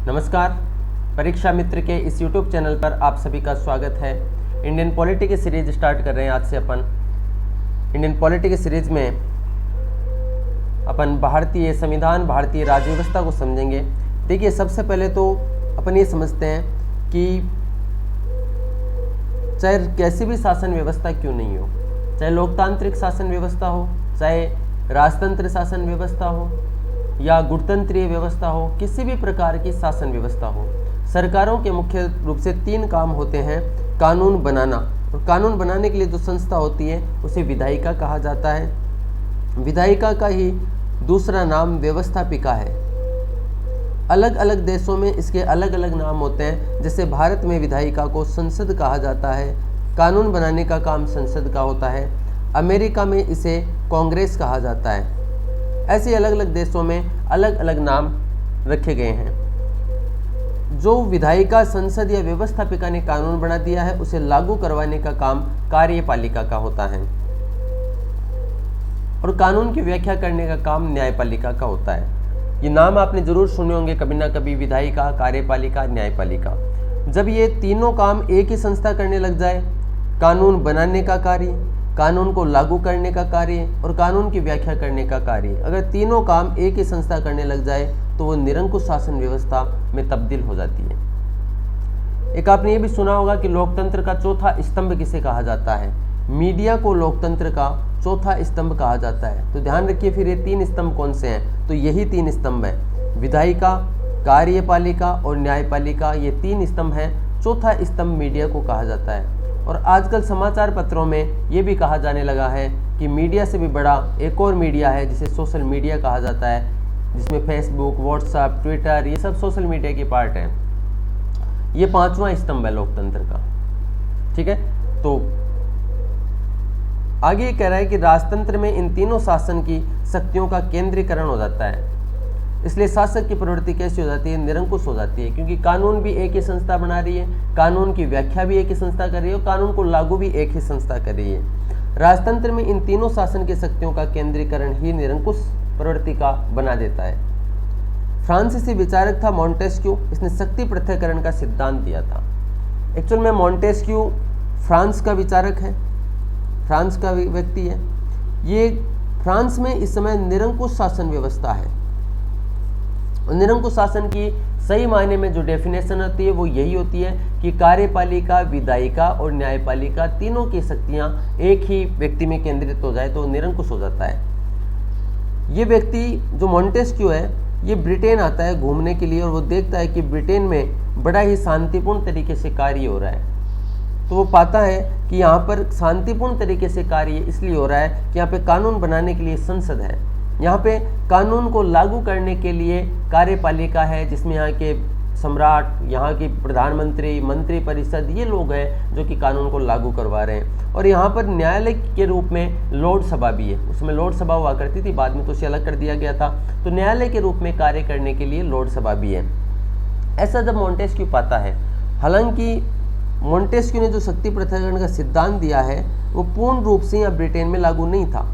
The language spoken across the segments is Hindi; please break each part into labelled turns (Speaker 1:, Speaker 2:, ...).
Speaker 1: नमस्कार। परीक्षा मित्र के इस YouTube चैनल पर आप सभी का स्वागत है। इंडियन पॉलिटी की सीरीज स्टार्ट कर रहे हैं आज से अपन। इंडियन पॉलिटी की सीरीज में अपन भारतीय संविधान, भारतीय राज्य व्यवस्था को समझेंगे। देखिए, सबसे पहले तो अपन ये समझते हैं कि चाहे कैसी भी शासन व्यवस्था क्यों नहीं हो, चाहे लोकतांत्रिक शासन व्यवस्था हो, चाहे राजतंत्र शासन व्यवस्था हो या गुणतंत्रीय व्यवस्था हो, किसी भी प्रकार की शासन व्यवस्था हो, सरकारों के मुख्य रूप से 3 काम होते हैं। कानून बनाना, और कानून बनाने के लिए जो संस्था होती है उसे विधायिका कहा जाता है। विधायिका का ही दूसरा नाम व्यवस्थापिका है। अलग अलग देशों में इसके अलग अलग नाम होते हैं। जैसे भारत में विधायिका को संसद कहा जाता है, कानून बनाने का काम संसद का होता है। अमेरिका में इसे कांग्रेस कहा जाता है। ऐसे अलग अलग देशों में अलग अलग नाम रखे गए हैं। जो विधायिका, संसद या व्यवस्थापिका ने कानून बना दिया है उसे लागू करवाने का काम कार्यपालिका का होता है, और कानून की व्याख्या करने का काम न्यायपालिका का होता है। ये नाम आपने जरूर सुने होंगे कभी ना कभी, विधायिका, कार्यपालिका, न्यायपालिका। जब ये तीनों काम एक ही संस्था करने लग जाए, कानून बनाने का कार्य, कानून को लागू करने का कार्य और कानून की व्याख्या करने का कार्य, अगर तीनों काम एक ही संस्था करने लग जाए तो वो निरंकुश शासन व्यवस्था में तब्दील हो जाती है। एक आपने ये भी सुना होगा कि लोकतंत्र का चौथा स्तंभ किसे कहा जाता है? मीडिया को लोकतंत्र का चौथा स्तंभ कहा जाता है। तो ध्यान रखिए, फिर ये 3 स्तंभ कौन से हैं? तो यही 3 स्तंभ हैं, विधायिका, कार्यपालिका और न्यायपालिका। ये 3 स्तंभ हैं। चौथा स्तंभ मीडिया को कहा जाता है। और आजकल समाचार पत्रों में ये भी कहा जाने लगा है कि मीडिया से भी बड़ा एक और मीडिया है जिसे सोशल मीडिया कहा जाता है, जिसमें फेसबुक, व्हाट्सएप, ट्विटर, ये सब सोशल मीडिया की पार्ट है। ये 5वां स्तंभ है लोकतंत्र का। ठीक है, तो आगे कह रहा है कि राजतंत्र में इन तीनों शासन की शक्तियों का केंद्रीकरण हो जाता है। इसलिए शासक की प्रवृत्ति कैसी हो जाती है? निरंकुश हो जाती है, क्योंकि कानून भी एक ही संस्था बना रही है, कानून की व्याख्या भी एक ही संस्था कर रही है और कानून को लागू भी एक ही संस्था कर रही है। राजतंत्र में इन तीनों शासन की शक्तियों का केंद्रीकरण ही निरंकुश प्रवृत्ति का बना देता है। फ्रांसीसी विचारक था मॉन्टेस्क्यू। इसने शक्ति पृथक्करण का सिद्धांत दिया था। एक्चुअल में मॉन्टेस्क्यू फ्रांस का विचारक है, फ्रांस का व्यक्ति है। ये फ्रांस में इस समय निरंकुश शासन व्यवस्था है। निरंकुश शासन की सही मायने में जो डेफिनेशन होती है वो यही होती है कि कार्यपालिका, विधायिका और न्यायपालिका तीनों की शक्तियां एक ही व्यक्ति में केंद्रित हो जाए तो निरंकुश हो जाता है। ये व्यक्ति जो मॉन्टेस्क्यू है, ये ब्रिटेन आता है घूमने के लिए और वो देखता है कि ब्रिटेन में बड़ा ही शांतिपूर्ण तरीके से कार्य हो रहा है। तो वो पाता है कि यहाँ पर शांतिपूर्ण तरीके से कार्य इसलिए हो रहा है कि यहाँ पे कानून बनाने के लिए संसद है, यहाँ पे कानून को लागू करने के लिए कार्यपालिका है, जिसमें यहाँ के सम्राट, यहाँ की प्रधानमंत्री, मंत्री परिषद, ये लोग हैं जो कि कानून को लागू करवा रहे हैं। और यहाँ पर न्यायालय के रूप में लोक सभा भी है। उसमें लोक सभा हुआ करती थी, बाद में तो उसे अलग कर दिया गया था। तो न्यायालय के रूप में कार्य करने के लिए लोक सभा भी है। ऐसा जब मॉन्टेस्क्यू पाता है, हालांकि मॉन्टेस्क्यू ने जो शक्ति पृथक्करण का सिद्धांत दिया है वो पूर्ण रूप से यहाँ ब्रिटेन में लागू नहीं था,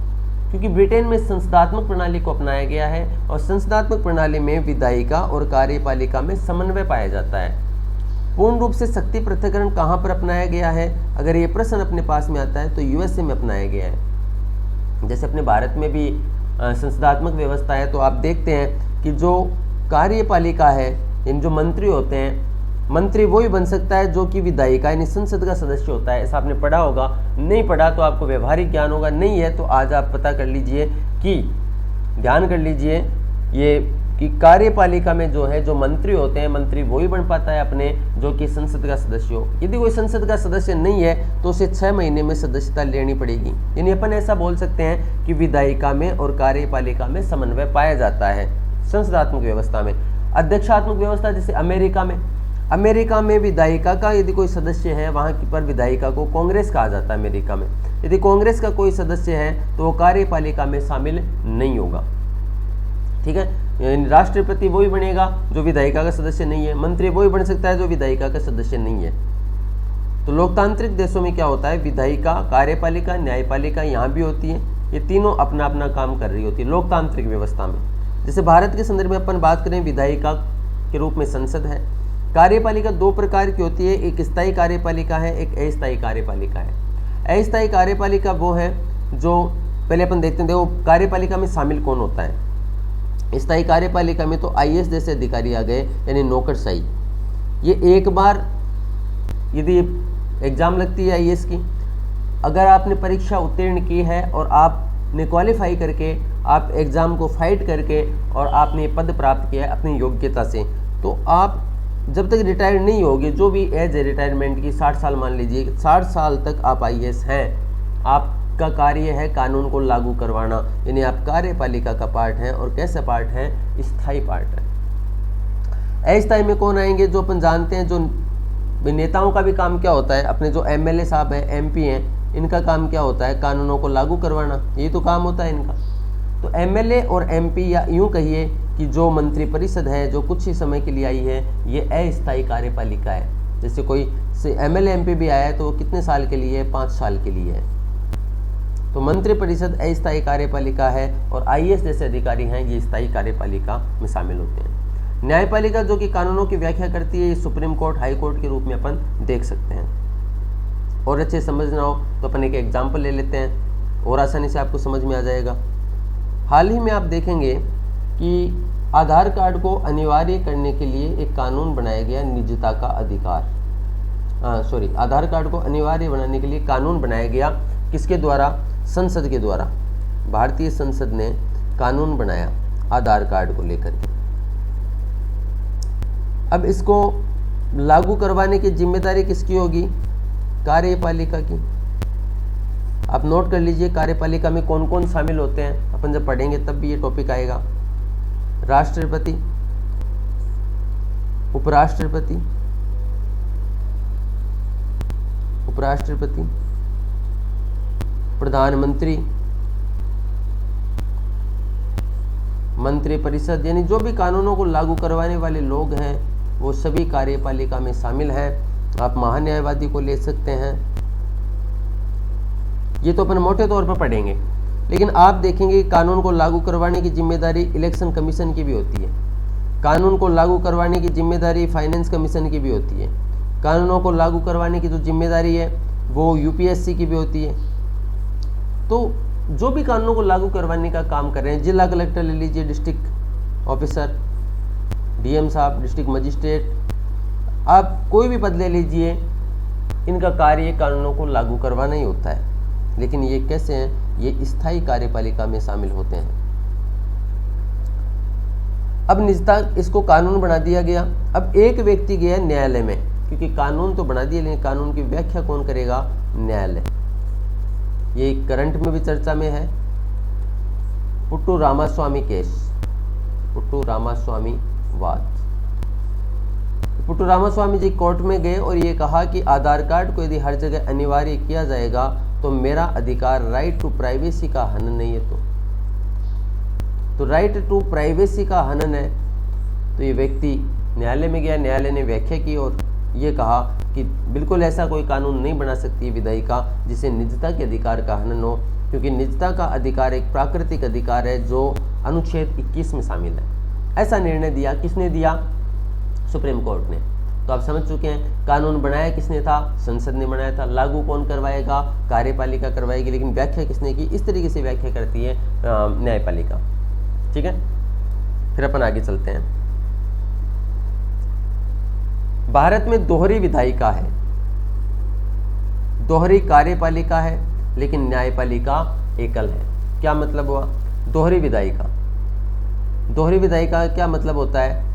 Speaker 1: क्योंकि ब्रिटेन में संसदात्मक प्रणाली को अपनाया गया है और संसदात्मक प्रणाली में विधायिका और कार्यपालिका में समन्वय पाया जाता है। पूर्ण रूप से शक्ति पृथक्करण कहाँ पर अपनाया गया है? अगर ये प्रश्न अपने पास में आता है तो यूएसए में अपनाया गया है। जैसे अपने भारत में भी संसदात्मक व्यवस्था है, तो आप देखते हैं कि जो कार्यपालिका है, इन जो मंत्री होते हैं, मंत्री वही बन सकता है जो कि विधायिका यानी संसद का सदस्य होता है। ऐसा आपने पढ़ा होगा, नहीं पढ़ा तो आपको व्यवहारिक ज्ञान होगा, नहीं है तो आज आप पता कर लीजिए कि ध्यान कर लीजिए ये कि कार्यपालिका में जो है, जो मंत्री होते हैं, मंत्री वही बन पाता है अपने जो कि संसद का सदस्य हो। यदि कोई संसद का सदस्य नहीं है तो उसे 6 महीने में सदस्यता लेनी पड़ेगी। यानी अपन ऐसा बोल सकते हैं कि विधायिका में और कार्यपालिका में समन्वय पाया जाता है संसदात्मक व्यवस्था में। अध्यक्षात्मक व्यवस्था जैसे अमेरिका में विधायिका का यदि कोई सदस्य है, वहाँ की पर विधायिका को कांग्रेस कहा जाता है अमेरिका में। यदि कांग्रेस का कोई सदस्य है तो वो कार्यपालिका में शामिल नहीं होगा। ठीक है, राष्ट्रपति वही बनेगा जो विधायिका का सदस्य नहीं है, मंत्री वही बन सकता है जो विधायिका का सदस्य नहीं है। तो लोकतांत्रिक देशों में क्या होता है, विधायिका, कार्यपालिका, न्यायपालिका यहाँ भी होती है। ये तीनों अपना अपना काम कर रही होती है लोकतांत्रिक व्यवस्था में। जैसे भारत के संदर्भ में अपन बात करें विधायिका के रूप में संसद है। कार्यपालिका दो प्रकार की होती है, एक स्थायी कार्यपालिका है, एक अस्थायी कार्यपालिका है। अस्थायी कार्यपालिका वो है जो पहले अपन देखते हैं, देखो कार्यपालिका में शामिल कौन होता है। स्थायी कार्यपालिका में तो आईएएस जैसे अधिकारी आ गए, यानी नौकरशाही। ये एक बार यदि एग्ज़ाम लगती है आईएएस की, अगर आपने परीक्षा उत्तीर्ण की है और आपने क्वालिफाई करके आप एग्ज़ाम को फाइट करके और आपने पद प्राप्त किया है अपनी योग्यता से, तो आप जब तक रिटायर्ड नहीं होगे, जो भी एज है रिटायरमेंट की 60 साल मान लीजिए, 60 साल तक आप आईएएस हैं, आपका कार्य है कानून को लागू करवाना, यानी आप कार्यपालिका का पार्ट है। और कैसा पार्ट है? स्थायी पार्ट है। अस्थायी में कौन आएंगे? जो अपन जानते हैं, जो नेताओं का भी काम क्या होता है, अपने जो एमएलए साहब हैं, एमपी हैं, इनका काम क्या होता है? कानूनों को लागू करवाना, ये तो काम होता है इनका। तो एमएलए और एमपी, या यूँ कहिए कि जो मंत्रिपरिषद है जो कुछ ही समय के लिए आई है, ये अस्थायी कार्यपालिका है। जैसे कोई एमएलए एमपी भी आया है तो वो कितने साल के लिए है? 5 साल के लिए है। तो मंत्रिपरिषद अस्थायी कार्यपालिका है और आईएएस जैसे अधिकारी हैं, ये स्थायी कार्यपालिका में शामिल होते हैं। न्यायपालिका जो कि कानूनों की व्याख्या करती है, ये सुप्रीम कोर्ट, हाई कोर्ट के रूप में अपन देख सकते हैं। और अच्छे समझना हो तो अपन एक एग्जाम्पल ले लेते हैं और आसानी से आपको समझ में आ जाएगा। हाल ही में आप देखेंगे कि आधार कार्ड को अनिवार्य करने के लिए एक कानून बनाया गया, निजता का अधिकार। आधार कार्ड को अनिवार्य बनाने के लिए कानून बनाया गया, किसके द्वारा? संसद के द्वारा। भारतीय संसद ने कानून बनाया आधार कार्ड को लेकर के। अब इसको लागू करवाने की जिम्मेदारी किसकी होगी? कार्यपालिका की। आप नोट कर लीजिए कार्यपालिका में कौन कौन शामिल होते हैं, अपन जब पढ़ेंगे तब भी ये टॉपिक आएगा। राष्ट्रपति, उपराष्ट्रपति, प्रधानमंत्री, मंत्रिपरिषद, यानी जो भी कानूनों को लागू करवाने वाले लोग हैं वो सभी कार्यपालिका में शामिल हैं। आप महान्यायवादी को ले सकते हैं। ये तो अपन मोटे तौर पर पढ़ेंगे, लेकिन आप देखेंगे कानून को लागू करवाने की जिम्मेदारी इलेक्शन कमीशन की भी होती है। कानून को लागू करवाने की जिम्मेदारी फाइनेंस कमीशन की भी होती है। कानूनों को लागू करवाने की जो जिम्मेदारी है वो यूपीएससी की भी होती है। तो जो भी कानूनों को लागू करवाने का काम कर रहे हैं, जिला कलेक्टर ले लीजिए, डिस्ट्रिक्ट ऑफिसर, डीएम साहब, डिस्ट्रिक्ट मजिस्ट्रेट, आप कोई भी पद ले लीजिए, इनका कार्य कानूनों को लागू करवाना ही होता है। लेकिन ये कैसे हैं? ये स्थायी कार्यपालिका में शामिल होते हैं। अब निजता, इसको कानून बना दिया गया। अब एक व्यक्ति गया न्यायालय में, क्योंकि कानून तो बना दिया, लेकिन कानून की व्याख्या कौन करेगा? न्यायालय। ये करंट में भी चर्चा में है, पुट्टू रामास्वामी केस, पुट्टू रामास्वामी वाद। पुट्टू रामास्वामी जी कोर्ट में गए और ये कहा कि आधार कार्ड को यदि हर जगह अनिवार्य किया जाएगा तो मेरा अधिकार राइट टू प्राइवेसी का हनन नहीं है। तो राइट टू प्राइवेसी का हनन है। तो ये व्यक्ति न्यायालय में गया, न्यायालय ने व्याख्या की और ये कहा कि बिल्कुल ऐसा कोई कानून नहीं बना सकती है विधायिका जिसे निजता के अधिकार का हनन हो, क्योंकि निजता का अधिकार एक प्राकृतिक अधिकार है जो अनुच्छेद 21 में शामिल है। ऐसा निर्णय दिया। किसने दिया? सुप्रीम कोर्ट ने। तो आप समझ चुके हैं कानून बनाया किसने था? संसद ने बनाया था। लागू कौन करवाएगा? कार्यपालिका करवाएगी। लेकिन व्याख्या किसने की? इस तरीके से व्याख्या करती है न्यायपालिका। ठीक है, फिर अपन आगे चलते हैं। भारत में दोहरी विधायिका है, दोहरी कार्यपालिका है, लेकिन न्यायपालिका एकल है। क्या मतलब हुआ? दोहरी विधायिका, दोहरी विधायिका का क्या मतलब होता है?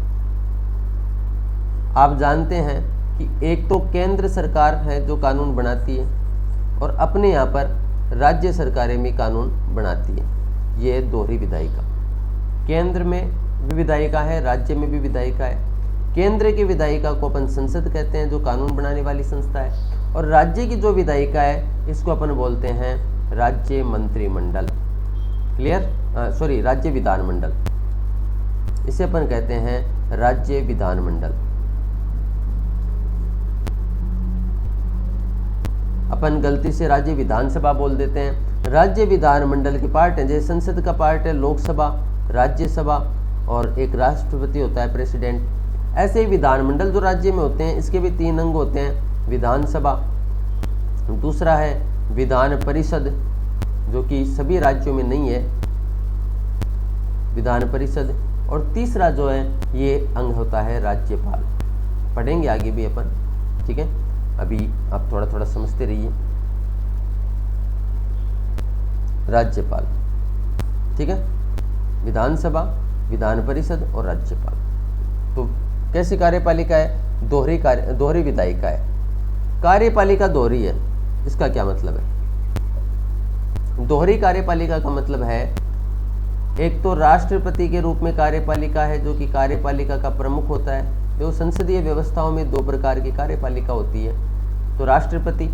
Speaker 1: आप जानते हैं कि एक तो केंद्र सरकार है जो कानून बनाती है और अपने यहाँ पर राज्य सरकारें भी कानून बनाती है। ये दोहरी विधायिका। केंद्र में भी विधायिका है, राज्य में भी विधायिका है। केंद्र की विधायिका को अपन संसद कहते हैं जो कानून बनाने वाली संस्था है, और राज्य की जो विधायिका है इसको अपन बोलते हैं राज्य मंत्रिमंडल। क्लियर? राज्य विधानमंडल, इसे अपन कहते हैं राज्य विधानमंडल। अपन गलती से राज्य विधानसभा बोल देते हैं। राज्य विधानमंडल के पार्ट है, जैसे संसद का पार्ट है लोकसभा, राज्यसभा, और एक राष्ट्रपति होता है प्रेसिडेंट। ऐसे ही विधानमंडल जो राज्य में होते हैं इसके भी 3 अंग होते हैं। विधानसभा, दूसरा है विधान परिषद जो कि सभी राज्यों में नहीं है, विधान परिषद, और तीसरा जो है ये अंग होता है राज्यपाल। पढ़ेंगे आगे भी अपन, ठीक है, अभी आप थोड़ा थोड़ा समझते रहिए। राज्यपाल, ठीक है, विधानसभा, विधान परिषद और राज्यपाल। तो कैसी कार्यपालिका है? दोहरी विधायिका है। कार्यपालिका दोहरी है, इसका क्या मतलब है? दोहरी कार्यपालिका का मतलब है एक तो राष्ट्रपति के रूप में कार्यपालिका है जो कि कार्यपालिका का प्रमुख होता है। जो संसदीय व्यवस्थाओं में 2 प्रकार की कार्यपालिका होती है, तो राष्ट्रपति,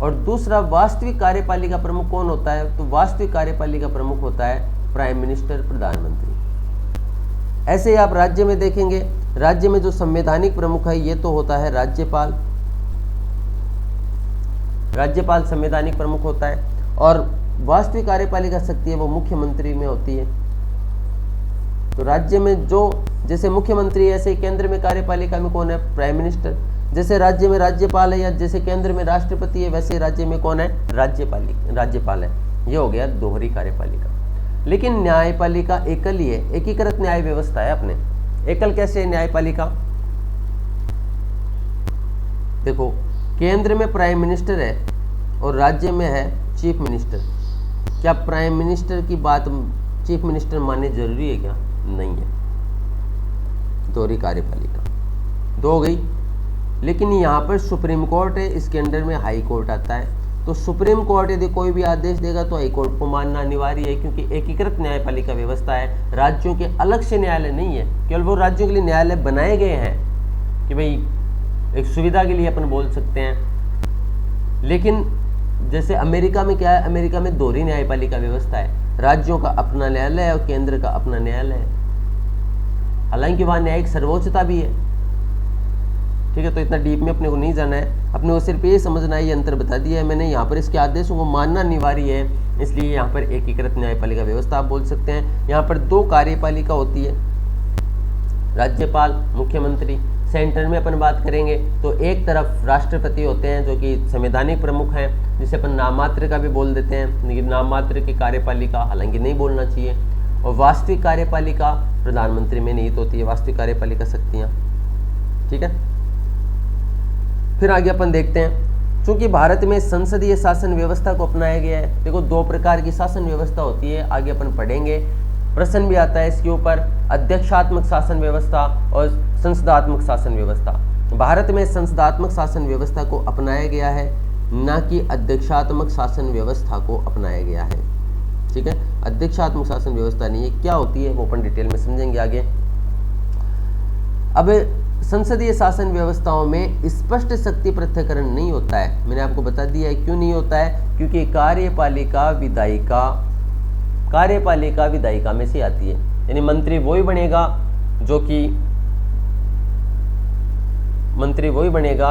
Speaker 1: और दूसरा वास्तविक कार्यपालिका प्रमुख कौन होता है? तो वास्तविक कार्यपालिका प्रमुख होता है प्राइम मिनिस्टर, प्रधानमंत्री। ऐसे ही आप राज्य में देखेंगे, राज्य में जो संवैधानिक प्रमुख है ये तो होता है राज्यपाल। राज्यपाल संवैधानिक प्रमुख होता है, और वास्तविक कार्यपालिका शक्ति है वो मुख्यमंत्री में होती है। तो राज्य में जो जैसे मुख्यमंत्री है, ऐसे केंद्र में कार्यपालिका में कौन है? Prime minister. जैसे राज्य में राज्यपाल है या जैसे केंद्र में राष्ट्रपति है, वैसे राज्य में कौन है? राज्यपाल है। ये हो गया दोहरी कार्यपालिका। लेकिन न्यायपालिका एकल ही है, एकीकृत न्याय व्यवस्था है अपने। एकल कैसे है न्यायपालिका? देखो, केंद्र में प्राइम मिनिस्टर है और राज्य में है चीफ मिनिस्टर। क्या प्राइम मिनिस्टर की बात चीफ मिनिस्टर माननी जरूरी है क्या? नहीं है। दोहरी कार्यपालिका 2 हो गई। लेकिन यहाँ पर सुप्रीम कोर्ट है, इसके अंडर में हाई कोर्ट आता है। तो सुप्रीम कोर्ट यदि कोई भी आदेश देगा तो हाई कोर्ट को मानना अनिवार्य है, क्योंकि एकीकृत न्यायपालिका व्यवस्था है। राज्यों के अलग से न्यायालय नहीं है, केवल वो राज्यों के लिए न्यायालय बनाए गए हैं कि भाई एक सुविधा के लिए अपन बोल सकते हैं। लेकिन जैसे अमेरिका में क्या है? अमेरिका में दोहरी न्यायपालिका व्यवस्था है। राज्यों का अपना न्यायालय है और केंद्र का अपना न्यायालय है। हालांकि वहाँ न्यायिक सर्वोच्चता भी है, ठीक है। तो इतना डीप में अपने को नहीं जाना है, अपने को सिर्फ ये समझना है, ये अंतर बता दिया है मैंने। यहाँ पर इसके आदेशों को मानना अनिवार्य है, इसलिए यहाँ पर एकीकृत न्यायपालिका व्यवस्था आप बोल सकते हैं। यहाँ पर 2 कार्यपालिका होती है, राज्यपाल, मुख्यमंत्री। सेंटर में अपन बात करेंगे तो एक तरफ राष्ट्रपति होते हैं जो कि संवैधानिक प्रमुख हैं, जिसे अपन नाममात्र का भी बोल देते हैं, लेकिन नाममात्र की कार्यपालिका हालांकि नहीं बोलना चाहिए। और वास्तविक कार्यपालिका प्रधानमंत्री में निहित होती है, वास्तविक कार्यपालिका शक्तियाँ, ठीक है। फिर आगे अपन देखते हैं, चूंकि भारत में संसदीय शासन व्यवस्था को अपनाया गया है। देखो 2 प्रकार की शासन व्यवस्था होती है, आगे अपन पढ़ेंगे, प्रश्न भी आता है इसके ऊपर। अध्यक्षात्मक शासन व्यवस्था और संसदात्मक शासन व्यवस्था। भारत में संसदात्मक शासन व्यवस्था को अपनाया गया है, न कि अध्यक्षात्मक शासन व्यवस्था को अपनाया गया है, ठीक है। अध्यक्षात्मक शासन व्यवस्था नहीं है, क्या होती है वो अपन डिटेल में समझेंगे आगे। अब संसदीय शासन व्यवस्थाओं में स्पष्ट शक्ति पृथक्करण नहीं होता है। मैंने आपको बता दिया है क्यों नहीं होता है, क्योंकि कार्यपालिका विधायिका में से आती है। यानी मंत्री वही बनेगा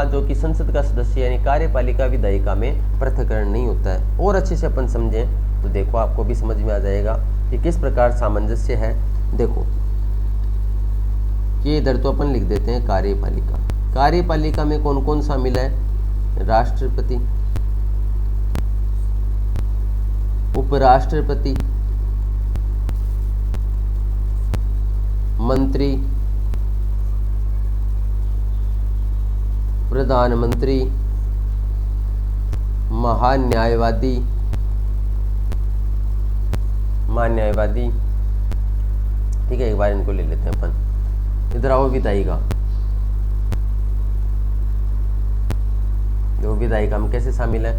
Speaker 1: जो कि संसद का सदस्य, यानी कार्यपालिका विधायिका में पृथक्करण नहीं होता है। और अच्छे से अपन समझें तो देखो आपको भी समझ में आ जाएगा कि किस प्रकार सामंजस्य है। देखो ये इधर तो अपन लिख देते हैं कार्यपालिका में कौन कौन शामिल है? राष्ट्रपति, उपराष्ट्रपति, मंत्री, प्रधानमंत्री, महान्यायवादी, ठीक है। एक बार इनको ले लेते हैं अपन। इधर आओ, विधायिका। जो विधायिका में कैसे शामिल है?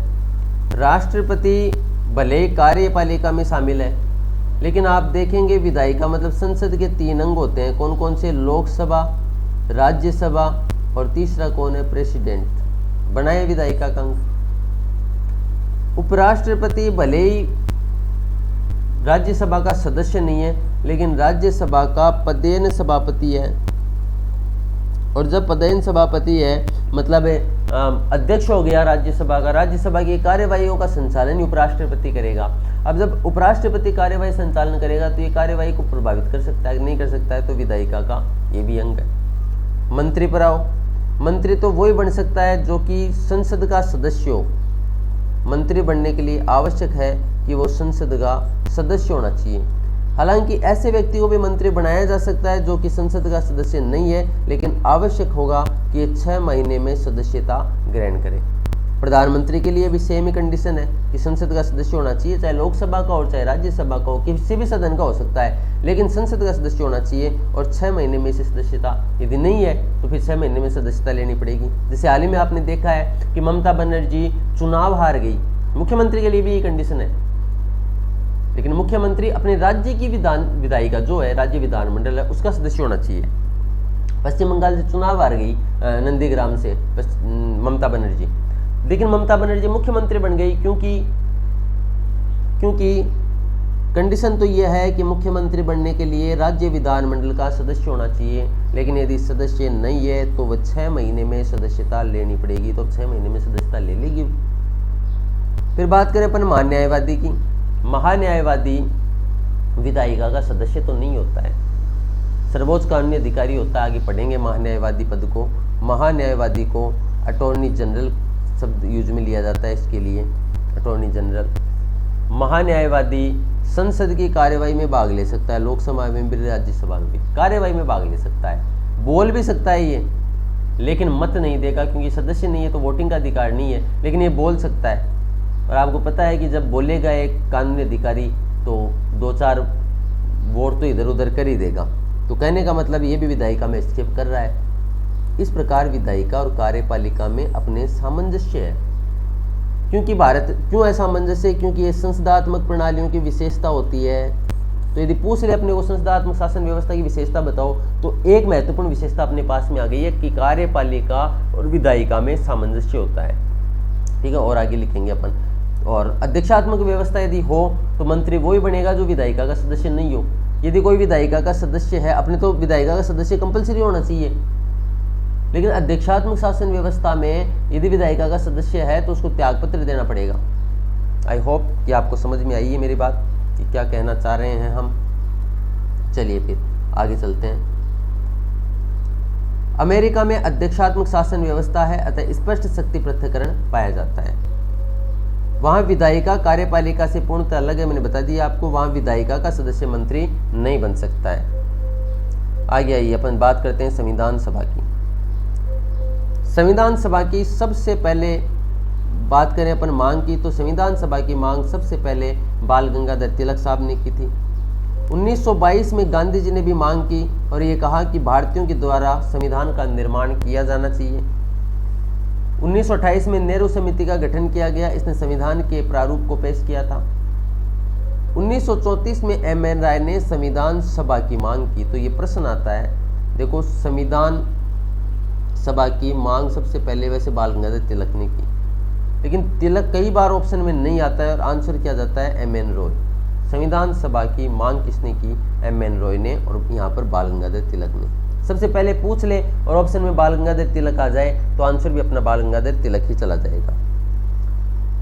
Speaker 1: राष्ट्रपति भले ही कार्यपालिका में शामिल है, लेकिन आप देखेंगे विधायिका मतलब संसद के 3 अंग होते हैं। कौन कौन से? लोकसभा, राज्यसभा और तीसरा कौन है? प्रेसिडेंट। बनाए विधायिका का अंग। उपराष्ट्रपति भले ही राज्यसभा का सदस्य नहीं है, लेकिन राज्यसभा का पदेन सभापति है। और जब पदेन सभापति है मतलब अध्यक्ष हो गया राज्यसभा का, राज्यसभा की कार्यवाहियों का संचालन उपराष्ट्रपति करेगा। अब जब उपराष्ट्रपति कार्यवाही संचालन करेगा तो ये कार्यवाही को प्रभावित कर सकता है, नहीं कर सकता है, तो विधायिका का ये भी अंग है। मंत्री पर आओ। मंत्री तो वही बन सकता है जो कि संसद का सदस्य हो। मंत्री बनने के लिए आवश्यक है कि वो संसद का सदस्य होना चाहिए। हालांकि ऐसे व्यक्ति को भी मंत्री बनाया जा सकता है जो कि संसद का सदस्य नहीं है, लेकिन आवश्यक होगा कि ये 6 महीने में सदस्यता ग्रहण करे। प्रधानमंत्री के लिए भी सेम ही कंडीशन है कि संसद का सदस्य होना चाहिए, चाहे लोकसभा का हो चाहे राज्यसभा का हो, किसी भी सदन का हो सकता है, लेकिन संसद का सदस्य होना चाहिए और 6 महीने में से सदस्यता यदि नहीं है तो फिर 6 महीने में सदस्यता लेनी पड़ेगी। जैसे हाल ही में आपने देखा है कि ममता बनर्जी चुनाव हार गई, मुख्यमंत्री के लिए भी ये कंडीशन है, लेकिन मुख्यमंत्री अपने राज्य की विधायिका जो है, राज्य विधानमंडल है, उसका सदस्य होना चाहिए। पश्चिम बंगाल से चुनाव हार गई नंदीग्राम से ममता बनर्जी, लेकिन ममता बनर्जी मुख्यमंत्री बन गई क्योंकि कंडीशन तो यह है कि मुख्यमंत्री बनने के लिए राज्य विधानमंडल का सदस्य होना चाहिए, लेकिन यदि सदस्य नहीं है तो वह 6 महीने में सदस्यता लेनी पड़ेगी, तो 6 महीने में सदस्यता ले लेगी। फिर बात करें अपन महान्यायवादी की। महान्यायवादी विधायिका का सदस्य तो नहीं होता है, सर्वोच्च कानूनी अधिकारी होता है। आगे पढ़ेंगे महान्यायवादी पद को। महान्यायवादी को अटॉर्नी जनरल शब्द यूज में लिया जाता है, इसके लिए अटॉर्नी जनरल। महान्यायवादी संसद की कार्यवाही में भाग ले सकता है, लोकसभा में भी राज्यसभा में भी कार्यवाही में भाग ले सकता है, बोल भी सकता है ये, लेकिन मत नहीं देगा क्योंकि सदस्य नहीं है तो वोटिंग का अधिकार नहीं है, लेकिन ये बोल सकता है। और आपको पता है कि जब बोलेगा एक कानूनी अधिकारी तो 2-4 वोट तो इधर उधर कर ही देगा, तो कहने का मतलब ये भी विधायिका में हस्तक्षेप कर रहा है। इस प्रकार विधायिका और कार्यपालिका में अपने सामंजस्य है। क्योंकि भारत क्यों है सामंजस्य? क्योंकि ये संसदात्मक प्रणालियों की विशेषता होती है। तो यदि पूछ ले अपने को संसदात्मक शासन व्यवस्था की विशेषता बताओ, तो एक महत्वपूर्ण विशेषता अपने पास में आ गई है कि कार्यपालिका और विधायिका में सामंजस्य होता है। ठीक है, और आगे लिखेंगे अपन। और अध्यक्षात्मक व्यवस्था यदि हो तो मंत्री वही बनेगा जो विधायिका का सदस्य नहीं हो। यदि कोई विधायिका का सदस्य है, अपने तो विधायिका का सदस्य कंपलसरी होना चाहिए, लेकिन अध्यक्षात्मक शासन व्यवस्था में यदि विधायिका का सदस्य है तो उसको त्यागपत्र देना पड़ेगा। आई होप कि आपको समझ में आई है मेरी बात कि क्या कहना चाह रहे हैं हम। चलिए फिर आगे चलते हैं। अमेरिका में अध्यक्षात्मक शासन व्यवस्था है, अतः स्पष्ट शक्ति पृथक्करण पाया जाता है। वहाँ विधायिका कार्यपालिका से पूर्णतः अलग है, मैंने बता दिया आपको। वहाँ विधायिका का सदस्य मंत्री नहीं बन सकता है। आगे आइए अपन बात करते हैं संविधान सभा की। संविधान सभा की सबसे पहले बात करें अपन मांग की, तो संविधान सभा की मांग सबसे पहले बाल गंगाधर तिलक साहब ने की थी। 1922 में गांधी जी ने भी मांग की और ये कहा कि भारतीयों के द्वारा संविधान का निर्माण किया जाना चाहिए। 1928 में नेहरू समिति का गठन किया गया, इसने संविधान के प्रारूप को पेश किया था। 1934 में एम.एन. राय ने संविधान सभा की मांग की। तो ये प्रश्न आता है, देखो संविधान सभा की मांग सबसे पहले वैसे बाल गंगाधर तिलक ने की, लेकिन तिलक कई बार ऑप्शन में नहीं आता है और आंसर क्या जाता है? एम.एन. रॉय। संविधान सभा की मांग किसने की? एम.एन. रॉय ने, और यहाँ पर बाल गंगाधर तिलक ने। सबसे पहले पूछ ले और ऑप्शन में बाल गंगाधर तिलक आ जाए तो आंसर भी अपना बाल गंगाधर तिलक ही चला जाएगा।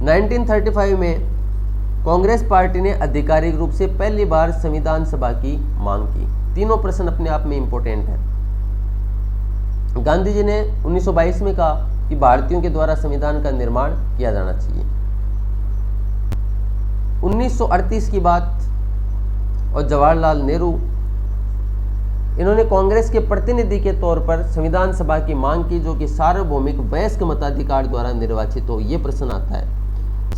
Speaker 1: 1935 में कांग्रेस पार्टी ने आधिकारिक रूप से पहली बार संविधान सभा की मांग की। तीनों प्रश्न अपने आप में इंपॉर्टेंट है। गांधी जी ने 1922 में कहा कि भारतीयों के द्वारा संविधान का निर्माण किया जाना चाहिए। 1938 की बात, और जवाहरलाल नेहरू इन्होंने कांग्रेस के प्रतिनिधि के तौर पर संविधान सभा की मांग की, जो कि सार्वभौमिक वयस्क मताधिकार द्वारा निर्वाचित हो। ये प्रश्न आता है,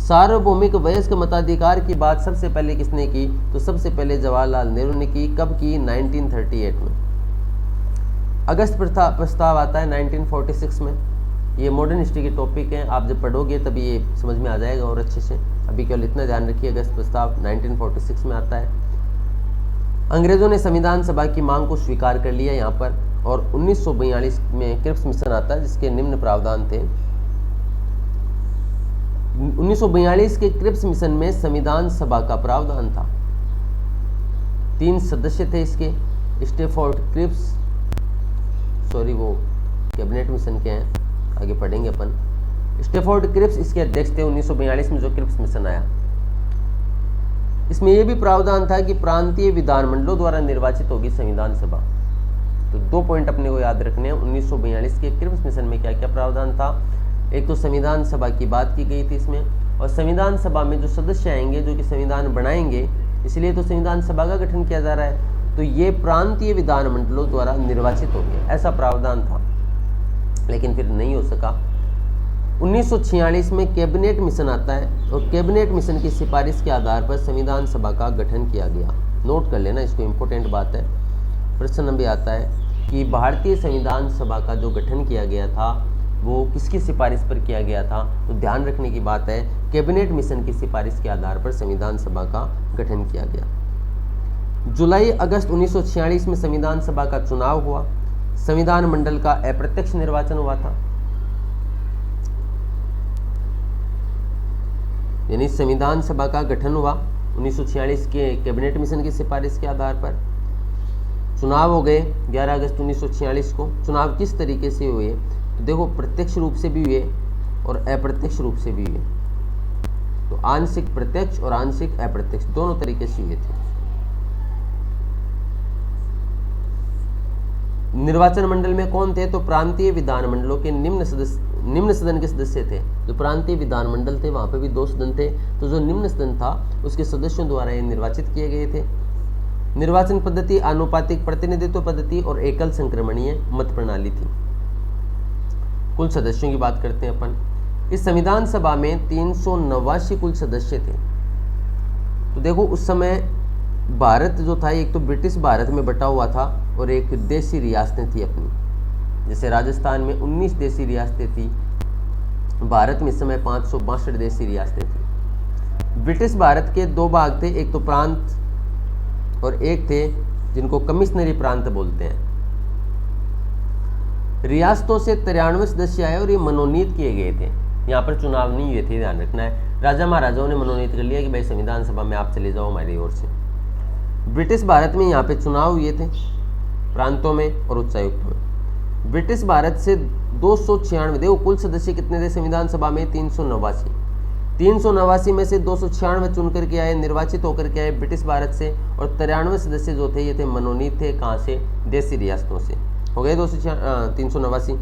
Speaker 1: सार्वभौमिक वयस्क मताधिकार की बात सबसे पहले किसने की? तो सबसे पहले जवाहरलाल नेहरू ने की। कब की? 1938 में। अगस्त प्रस्ताव आता है 1946 में। ये मॉडर्न हिस्ट्री के टॉपिक हैं, आप जब पढ़ोगे तभी ये समझ में आ जाएगा और अच्छे से। अभी केवल इतना ध्यान रखिए, अगस्त प्रस्ताव 1946 में आता है। अंग्रेजों ने संविधान सभा की मांग को स्वीकार कर लिया यहाँ पर, और 1942 में क्रिप्स मिशन आता है जिसके निम्न प्रावधान थे। 1942 के क्रिप्स मिशन में संविधान सभा का प्रावधान था। 3 सदस्य थे इसके, स्टैफोर्ड क्रिप्स, सॉरी वो कैबिनेट मिशन के हैं, आगे पढ़ेंगे अपन। स्टैफोर्ड क्रिप्स इसके अध्यक्ष थे 1942 में जो क्रिप्स मिशन आया। इसमें यह भी प्रावधान था कि प्रांतीय विधानमंडलों द्वारा निर्वाचित होगी संविधान सभा। तो 2 पॉइंट अपने को याद रखने हैं। 1942 के क्रिप्स मिशन में क्या क्या प्रावधान था। एक तो संविधान सभा की बात की गई थी इसमें, और संविधान सभा में जो सदस्य आएंगे जो कि संविधान बनाएंगे, इसलिए तो संविधान सभा का गठन किया जा रहा है, तो ये प्रांतीय विधानमंडलों द्वारा निर्वाचित होंगे, ऐसा प्रावधान था, लेकिन फिर नहीं हो सका। 1946 में कैबिनेट मिशन आता है, और कैबिनेट मिशन की सिफारिश के आधार पर संविधान सभा का गठन किया गया। नोट कर लेना, इसको इम्पोर्टेंट बात है, प्रश्न भी आता है कि भारतीय संविधान सभा का जो गठन किया गया था वो किसकी सिफारिश पर किया गया था, तो ध्यान रखने की बात है, कैबिनेट मिशन की सिफारिश के आधार पर संविधान सभा का गठन किया गया। जुलाई अगस्त 1946 में संविधान सभा का चुनाव हुआ, संविधान मंडल का अप्रत्यक्ष निर्वाचन हुआ था, यानी संविधान सभा का गठन हुआ 1946 के कैबिनेट मिशन की सिफारिश के आधार पर। चुनाव हो गए 11 अगस्त 1946 को। चुनाव किस तरीके से हुए, तो देखो प्रत्यक्ष रूप से भी हुए और अप्रत्यक्ष रूप से भी हुए, तो आंशिक प्रत्यक्ष और आंशिक अप्रत्यक्ष दोनों तरीके से हुए थे। निर्वाचन मंडल में कौन थे, तो प्रांतीय विधानमंडलों के निम्न सदन के सदस्य थे। जो प्रांतीय विधानमंडल थे वहां पे भी 2 सदन थे, तो जो निम्न सदन था उसके सदस्यों द्वारा ये निर्वाचित किए गए थे। निर्वाचन पद्धति आनुपातिक प्रतिनिधित्व पद्धति और एकल संक्रमणीय मत प्रणाली थी। कुल सदस्यों की बात करते हैं अपन। इस संविधान सभा में 389 कुल सदस्य थे। तो देखो उस समय भारत जो था एक तो ब्रिटिश भारत में बटा हुआ था और एक देशी रियासतें थी अपनी, जैसे राजस्थान में 19 देशी रियासतें थी, भारत में इस समय 562 देशी रियासतें थी। ब्रिटिश भारत के 2 भाग थे, एक तो प्रांत और एक थे जिनको कमिश्नरी प्रांत बोलते हैं। रियासतों से 93 सदस्य आए और ये मनोनीत किए गए थे, यहाँ पर चुनाव नहीं हुए थे, ध्यान रखना है। राजा महाराजाओं ने मनोनीत कर लिया कि भाई संविधान सभा में आप चले जाओ हमारी ओर से। ब्रिटिश भारत में यहाँ पे चुनाव हुए थे, प्रांतों में और उच्चायुक्तों में। ब्रिटिश भारत से 296, देखो कुल सदस्य कितने थे संविधान सभा में, 389। 389 में से 296 चुन करके आए, निर्वाचित होकर के आए ब्रिटिश भारत से, और 93 सदस्य जो थे ये थे मनोनीत थे, कहाँ से, देशी रियासतों से। हो गए 389।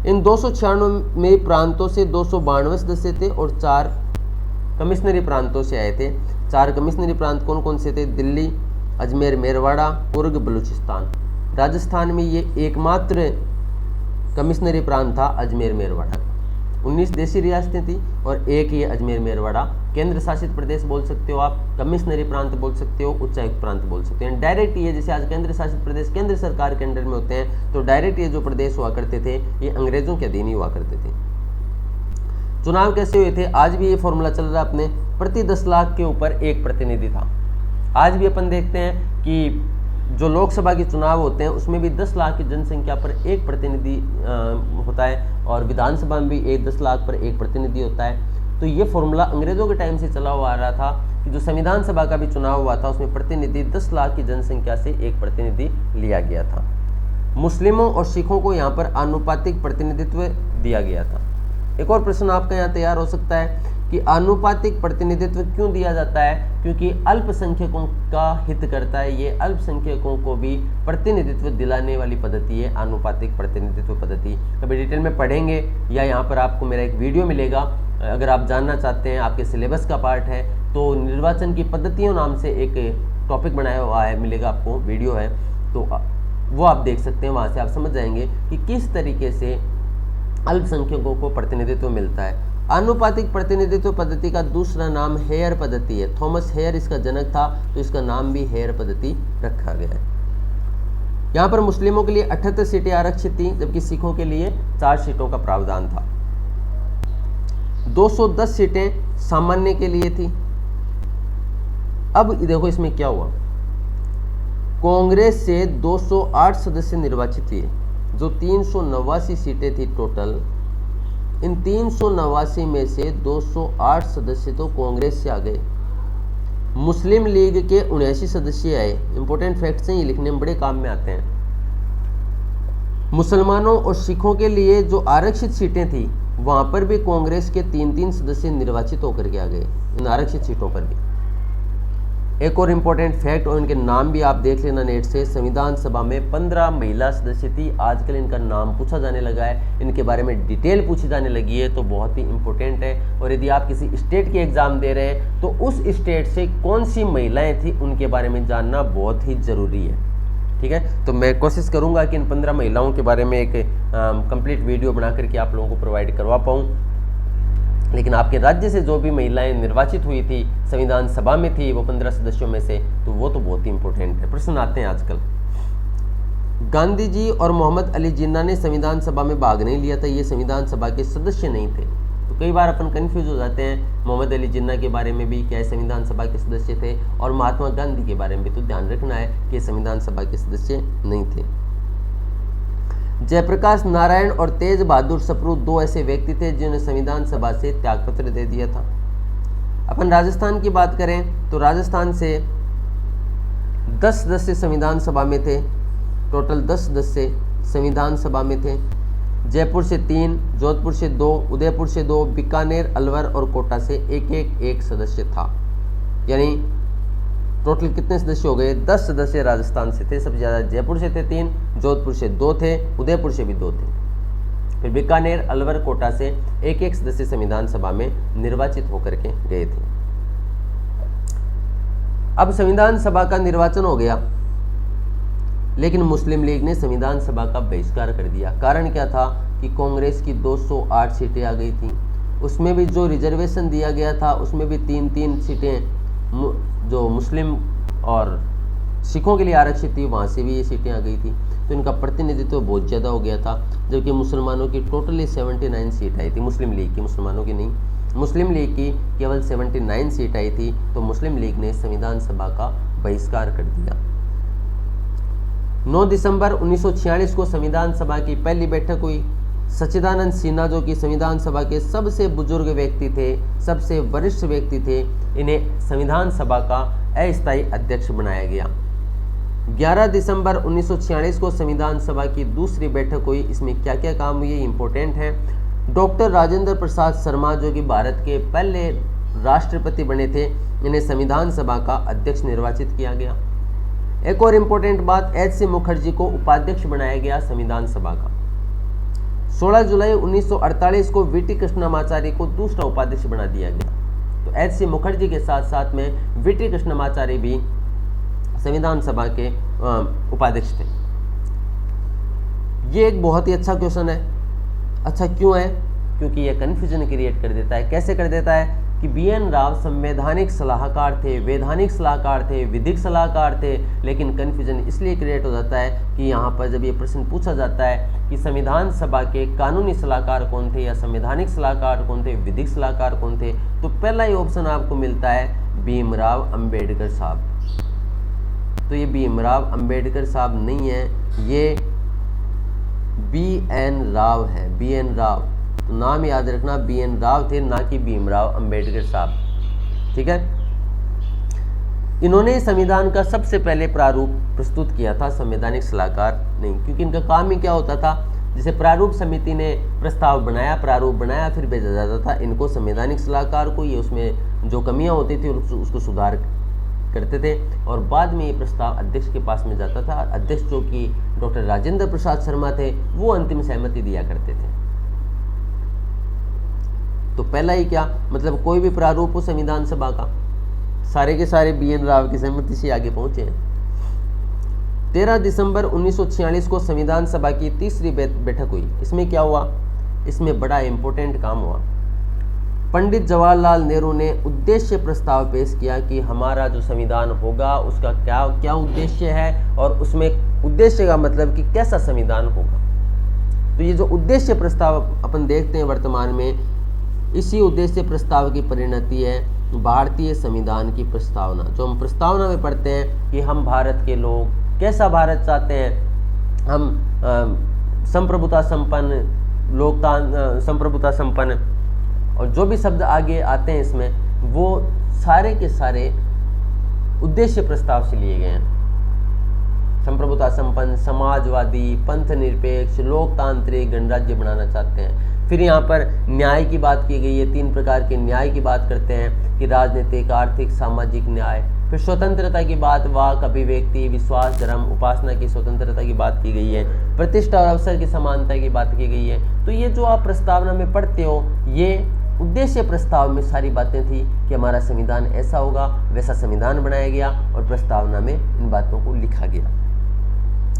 Speaker 1: इन 296 में प्रांतों से 292 सदस्य थे और 4 कमिश्नरी प्रांतों से आए थे। 4 कमिश्नरी प्रांत कौन कौन से थे, दिल्ली, अजमेर मेरवाड़ा, कुर्ग, बलूचिस्तान। राजस्थान में ये एकमात्र कमिश्नरी प्रांत था अजमेर मेरवाड़ा। 19 देशी रियासतें थी और एक ये अजमेर मेरवाड़ा। केंद्र शासित प्रदेश बोल सकते हो आप, कमिश्नरी प्रांत बोल सकते हो, उच्चायुक्त प्रांत बोल सकते हैं। डायरेक्ट ये जैसे आज केंद्र शासित प्रदेश केंद्र सरकार के अंडर में होते हैं, तो डायरेक्ट ये जो प्रदेश हुआ करते थे ये अंग्रेजों के अधीन ही हुआ करते थे। चुनाव कैसे हुए थे, आज भी ये फॉर्मूला चल रहा है अपने, प्रति 10 लाख के ऊपर एक प्रतिनिधि था। आज भी अपन देखते हैं कि जो लोकसभा के चुनाव होते हैं उसमें भी 10 लाख की जनसंख्या पर एक प्रतिनिधि होता है, और विधानसभा में भी 10 लाख पर एक प्रतिनिधि होता है। तो ये फॉर्मूला अंग्रेजों के टाइम से चला हुआ आ रहा था कि जो संविधान सभा का भी चुनाव हुआ था उसमें प्रतिनिधि 10 लाख की जनसंख्या से एक प्रतिनिधि लिया गया था। मुस्लिमों और सिखों को यहाँ पर आनुपातिक प्रतिनिधित्व दिया गया था। एक और प्रश्न आपका यहाँ तैयार हो सकता है कि आनुपातिक प्रतिनिधित्व क्यों दिया जाता है, क्योंकि अल्पसंख्यकों का हित करता है। ये अल्पसंख्यकों को भी प्रतिनिधित्व दिलाने वाली पद्धति है आनुपातिक प्रतिनिधित्व पद्धति। कभी डिटेल में पढ़ेंगे या यहाँ पर आपको मेरा एक वीडियो मिलेगा, अगर आप जानना चाहते हैं, आपके सिलेबस का पार्ट है, तो निर्वाचन की पद्धतियों नाम से एक टॉपिक बनाया हुआ है, मिलेगा आपको, वीडियो है, तो वो आप देख सकते हैं। वहाँ से आप समझ जाएंगे कि किस तरीके से अल्पसंख्यकों को प्रतिनिधित्व मिलता है। आनुपातिक प्रतिनिधित्व पद्धति का दूसरा नाम हेयर पद्धति है। थॉमस हेयर इसका जनक था, तो इसका नाम भी हेयर पद्धति रखा गया है। यहाँ पर मुस्लिमों के लिए 78 सीटें आरक्षित थी, जबकि सिखों के लिए 4 सीटों का प्रावधान था। 210 सीटें सामान्य के लिए थी। अब देखो इसमें क्या हुआ, कांग्रेस से 208 सदस्य निर्वाचित हुए, जो 389 सीटें थी टोटल। इन 389 में से 208 सदस्य तो कांग्रेस से आ गए। मुस्लिम लीग के 79 सदस्य आए। इंपॉर्टेंट फैक्ट्स हैं, ये लिखने में बड़े काम में आते हैं। मुसलमानों और सिखों के लिए जो आरक्षित सीटें थी वहां पर भी कांग्रेस के 3-3 सदस्य निर्वाचित होकर के आ गए, इन आरक्षित सीटों पर भी। एक और इम्पोर्टेंट फैक्ट और इनके नाम भी आप देख लेना नेट से। संविधान सभा में 15 महिला सदस्य थी। आजकल इनका नाम पूछा जाने लगा है, इनके बारे में डिटेल पूछी जाने लगी है, तो बहुत ही इम्पोर्टेंट है। और यदि आप किसी स्टेट के एग्जाम दे रहे हैं तो उस स्टेट से कौन सी महिलाएं थी उनके बारे में जानना बहुत ही ज़रूरी है। ठीक है, तो मैं कोशिश करूंगा कि इन 15 महिलाओं के बारे में एक कंप्लीट वीडियो बना करके आप लोगों को प्रोवाइड करवा पाऊँ। लेकिन आपके राज्य से जो भी महिलाएं निर्वाचित हुई थी, संविधान सभा में थी, वो 15 सदस्यों में से, तो वो तो बहुत ही इंपॉर्टेंट है। प्रश्न आते हैं आजकल। गांधी जी और मोहम्मद अली जिन्ना ने संविधान सभा में भाग नहीं लिया था, ये संविधान सभा के सदस्य नहीं थे। तो कई बार अपन कंफ्यूज हो जाते हैं। मोहम्मद अली जिन्ना के बारे में भी क्या संविधान सभा के सदस्य थे, और महात्मा गांधी के बारे में भी तो ध्यान रखना है कि संविधान सभा के सदस्य नहीं थे। जयप्रकाश नारायण और तेज बहादुर सप्रू दो ऐसे व्यक्ति थे जिन्होंने संविधान सभा से त्यागपत्र दे दिया था। अपन राजस्थान की बात करें तो राजस्थान से 10 सदस्य संविधान सभा में थे, टोटल 10 सदस्य संविधान सभा में थे। जयपुर से 3, जोधपुर से 2, उदयपुर से 2, बीकानेर, अलवर और कोटा से एक सदस्य था। यानी टोटल कितने सदस्य हो गए? 10 सदस्य राजस्थान से थे। सबसे ज़्यादा जयपुर से थे 3, जोधपुर से 2 थे, उदयपुर से भी 2 थे। फिर बीकानेर, अलवर, कोटा से एक सदस्य संविधान सभा में निर्वाचित होकर के गए थे। अब संविधान सभा का निर्वाचन हो गया, लेकिन मुस्लिम लीग ने संविधान सभा का बहिष्कार कर दिया। कारण क्या था कि कांग्रेस की 208 सीटें आ गई थी। उसमें भी जो रिजर्वेशन दिया गया था उसमें भी 3-3 सीटें जो मुस्लिम और सिखों के लिए आरक्षित थी, वहाँ से भी ये सीटें आ गई थी। तो इनका प्रतिनिधित्व बहुत ज़्यादा हो गया था। जबकि मुसलमानों की टोटली 79 सीट आई थी, मुस्लिम लीग की, मुसलमानों की नहीं। मुस्लिम लीग की केवल 79 सीट आई थी, तो मुस्लिम लीग ने संविधान सभा का बहिष्कार कर दिया। 9 दिसंबर 1946 को संविधान सभा की पहली बैठक हुई। सच्चिदानंद सिन्हा जो कि संविधान सभा के सबसे बुजुर्ग व्यक्ति थे, सबसे वरिष्ठ व्यक्ति थे, इन्हें संविधान सभा का अस्थायी अध्यक्ष बनाया गया। 11 दिसंबर 1946 को संविधान सभा की दूसरी बैठक हुई। इसमें क्या क्या काम हुए इम्पोर्टेंट है। डॉक्टर राजेंद्र प्रसाद शर्मा जो कि भारत के पहले राष्ट्रपति बने थे, इन्हें संविधान सभा का अध्यक्ष निर्वाचित किया गया। एक और इम्पोर्टेंट बात, एच.सी. मुखर्जी को उपाध्यक्ष बनाया गया संविधान सभा का। 16 जुलाई 1948 को वी.टी. कृष्णमाचारी को दूसरा उपाध्यक्ष बना दिया गया। तो एच.सी. मुखर्जी के साथ साथ में वी.टी. कृष्णमाचारी भी संविधान सभा के उपाध्यक्ष थे। ये एक बहुत ही अच्छा क्वेश्चन है। अच्छा क्यों है? क्योंकि ये कन्फ्यूजन क्रिएट कर देता है। कैसे कर देता है कि बी.एन. राव संवैधानिक सलाहकार थे, वैधानिक सलाहकार थे, विधिक सलाहकार थे, लेकिन कन्फ्यूजन इसलिए क्रिएट हो जाता है कि यहाँ पर जब ये प्रश्न पूछा जाता है कि संविधान सभा के कानूनी सलाहकार कौन थे या संवैधानिक सलाहकार कौन थे, विधिक सलाहकार कौन थे, तो पहला ही ऑप्शन आपको मिलता है भीमराव अंबेडकर साहब। तो ये भीमराव अंबेडकर साहब नहीं है, ये बी.एन. राव है, बी.एन. राव। तो नाम याद रखना, बी.एन. राव थे, ना कि भीमराव अंबेडकर साहब। ठीक है, इन्होंने संविधान का सबसे पहले प्रारूप प्रस्तुत किया था, संवैधानिक सलाहकार नहीं, क्योंकि इनका काम ही क्या होता था, जैसे प्रारूप समिति ने प्रस्ताव बनाया, प्रारूप बनाया, फिर भेजा जाता था इनको संवैधानिक सलाहकार को, ये उसमें जो कमियां होती थी उसको सुधार करते थे, और बाद में ये प्रस्ताव अध्यक्ष के पास में जाता था। अध्यक्ष जो कि डॉक्टर राजेंद्र प्रसाद शर्मा थे, वो अंतिम सहमति दिया करते थे। तो पहला ही क्या मतलब, कोई भी प्रारूप हो संविधान सभा का, सारे के सारे बी.एन. राव की सहमति से आगे पहुंचे हैं। 13 दिसंबर 1946 को संविधान सभा की तीसरी बैठक हुई। इसमें क्या हुआ? इसमें बड़ा इंपॉर्टेंट काम हुआ। पंडित जवाहरलाल नेहरू ने उद्देश्य प्रस्ताव पेश किया कि हमारा जो संविधान होगा उसका क्या क्या उद्देश्य है, और उसमें उद्देश्य का मतलब कि कैसा संविधान होगा। तो ये जो उद्देश्य प्रस्ताव अपन देखते हैं वर्तमान में, इसी उद्देश्य प्रस्ताव की परिणति है भारतीय संविधान की प्रस्तावना। जो हम प्रस्तावना में पढ़ते हैं कि हम भारत के लोग कैसा भारत चाहते हैं, हम संप्रभुता संपन्न, संप्रभुता संपन्न, और जो भी शब्द आगे आते हैं इसमें, वो सारे के सारे उद्देश्य प्रस्ताव से लिए गए हैं। संप्रभुता संपन्न, समाजवादी, पंथ निरपेक्ष, लोकतांत्रिक गणराज्य बनाना चाहते हैं। फिर यहाँ पर न्याय की बात की गई है, 3 प्रकार के न्याय की बात करते हैं कि राजनीतिक, आर्थिक, सामाजिक न्याय। फिर स्वतंत्रता की बात, वाक, अभिव्यक्ति, विश्वास, धर्म, उपासना की स्वतंत्रता की बात की गई है। प्रतिष्ठा और अवसर की समानता की बात की गई है। तो ये जो आप प्रस्तावना में पढ़ते हो, ये उद्देश्य प्रस्ताव में सारी बातें थी कि हमारा संविधान ऐसा होगा, वैसा संविधान बनाया गया और प्रस्तावना में इन बातों को लिखा गया।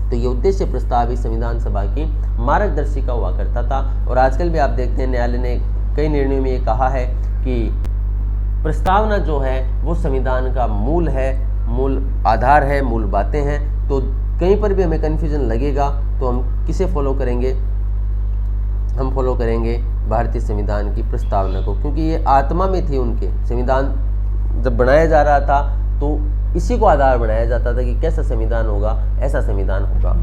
Speaker 1: तो ये उद्देश्य प्रस्ताव ही संविधान सभा की मार्गदर्शिका हुआ करता था। और आजकल भी आप देखते हैं न्यायालय ने कई निर्णयों में ये कहा है कि प्रस्तावना जो है वो संविधान का मूल है, मूल आधार है, मूल बातें हैं। तो कहीं पर भी हमें कन्फ्यूजन लगेगा तो हम किसे फॉलो करेंगे? हम फॉलो करेंगे भारतीय संविधान की प्रस्तावना को, क्योंकि ये आत्मा में थी उनके। संविधान जब बनाया जा रहा था तो इसी को आधार बनाया जाता था कि कैसा संविधान होगा, ऐसा संविधान होगा।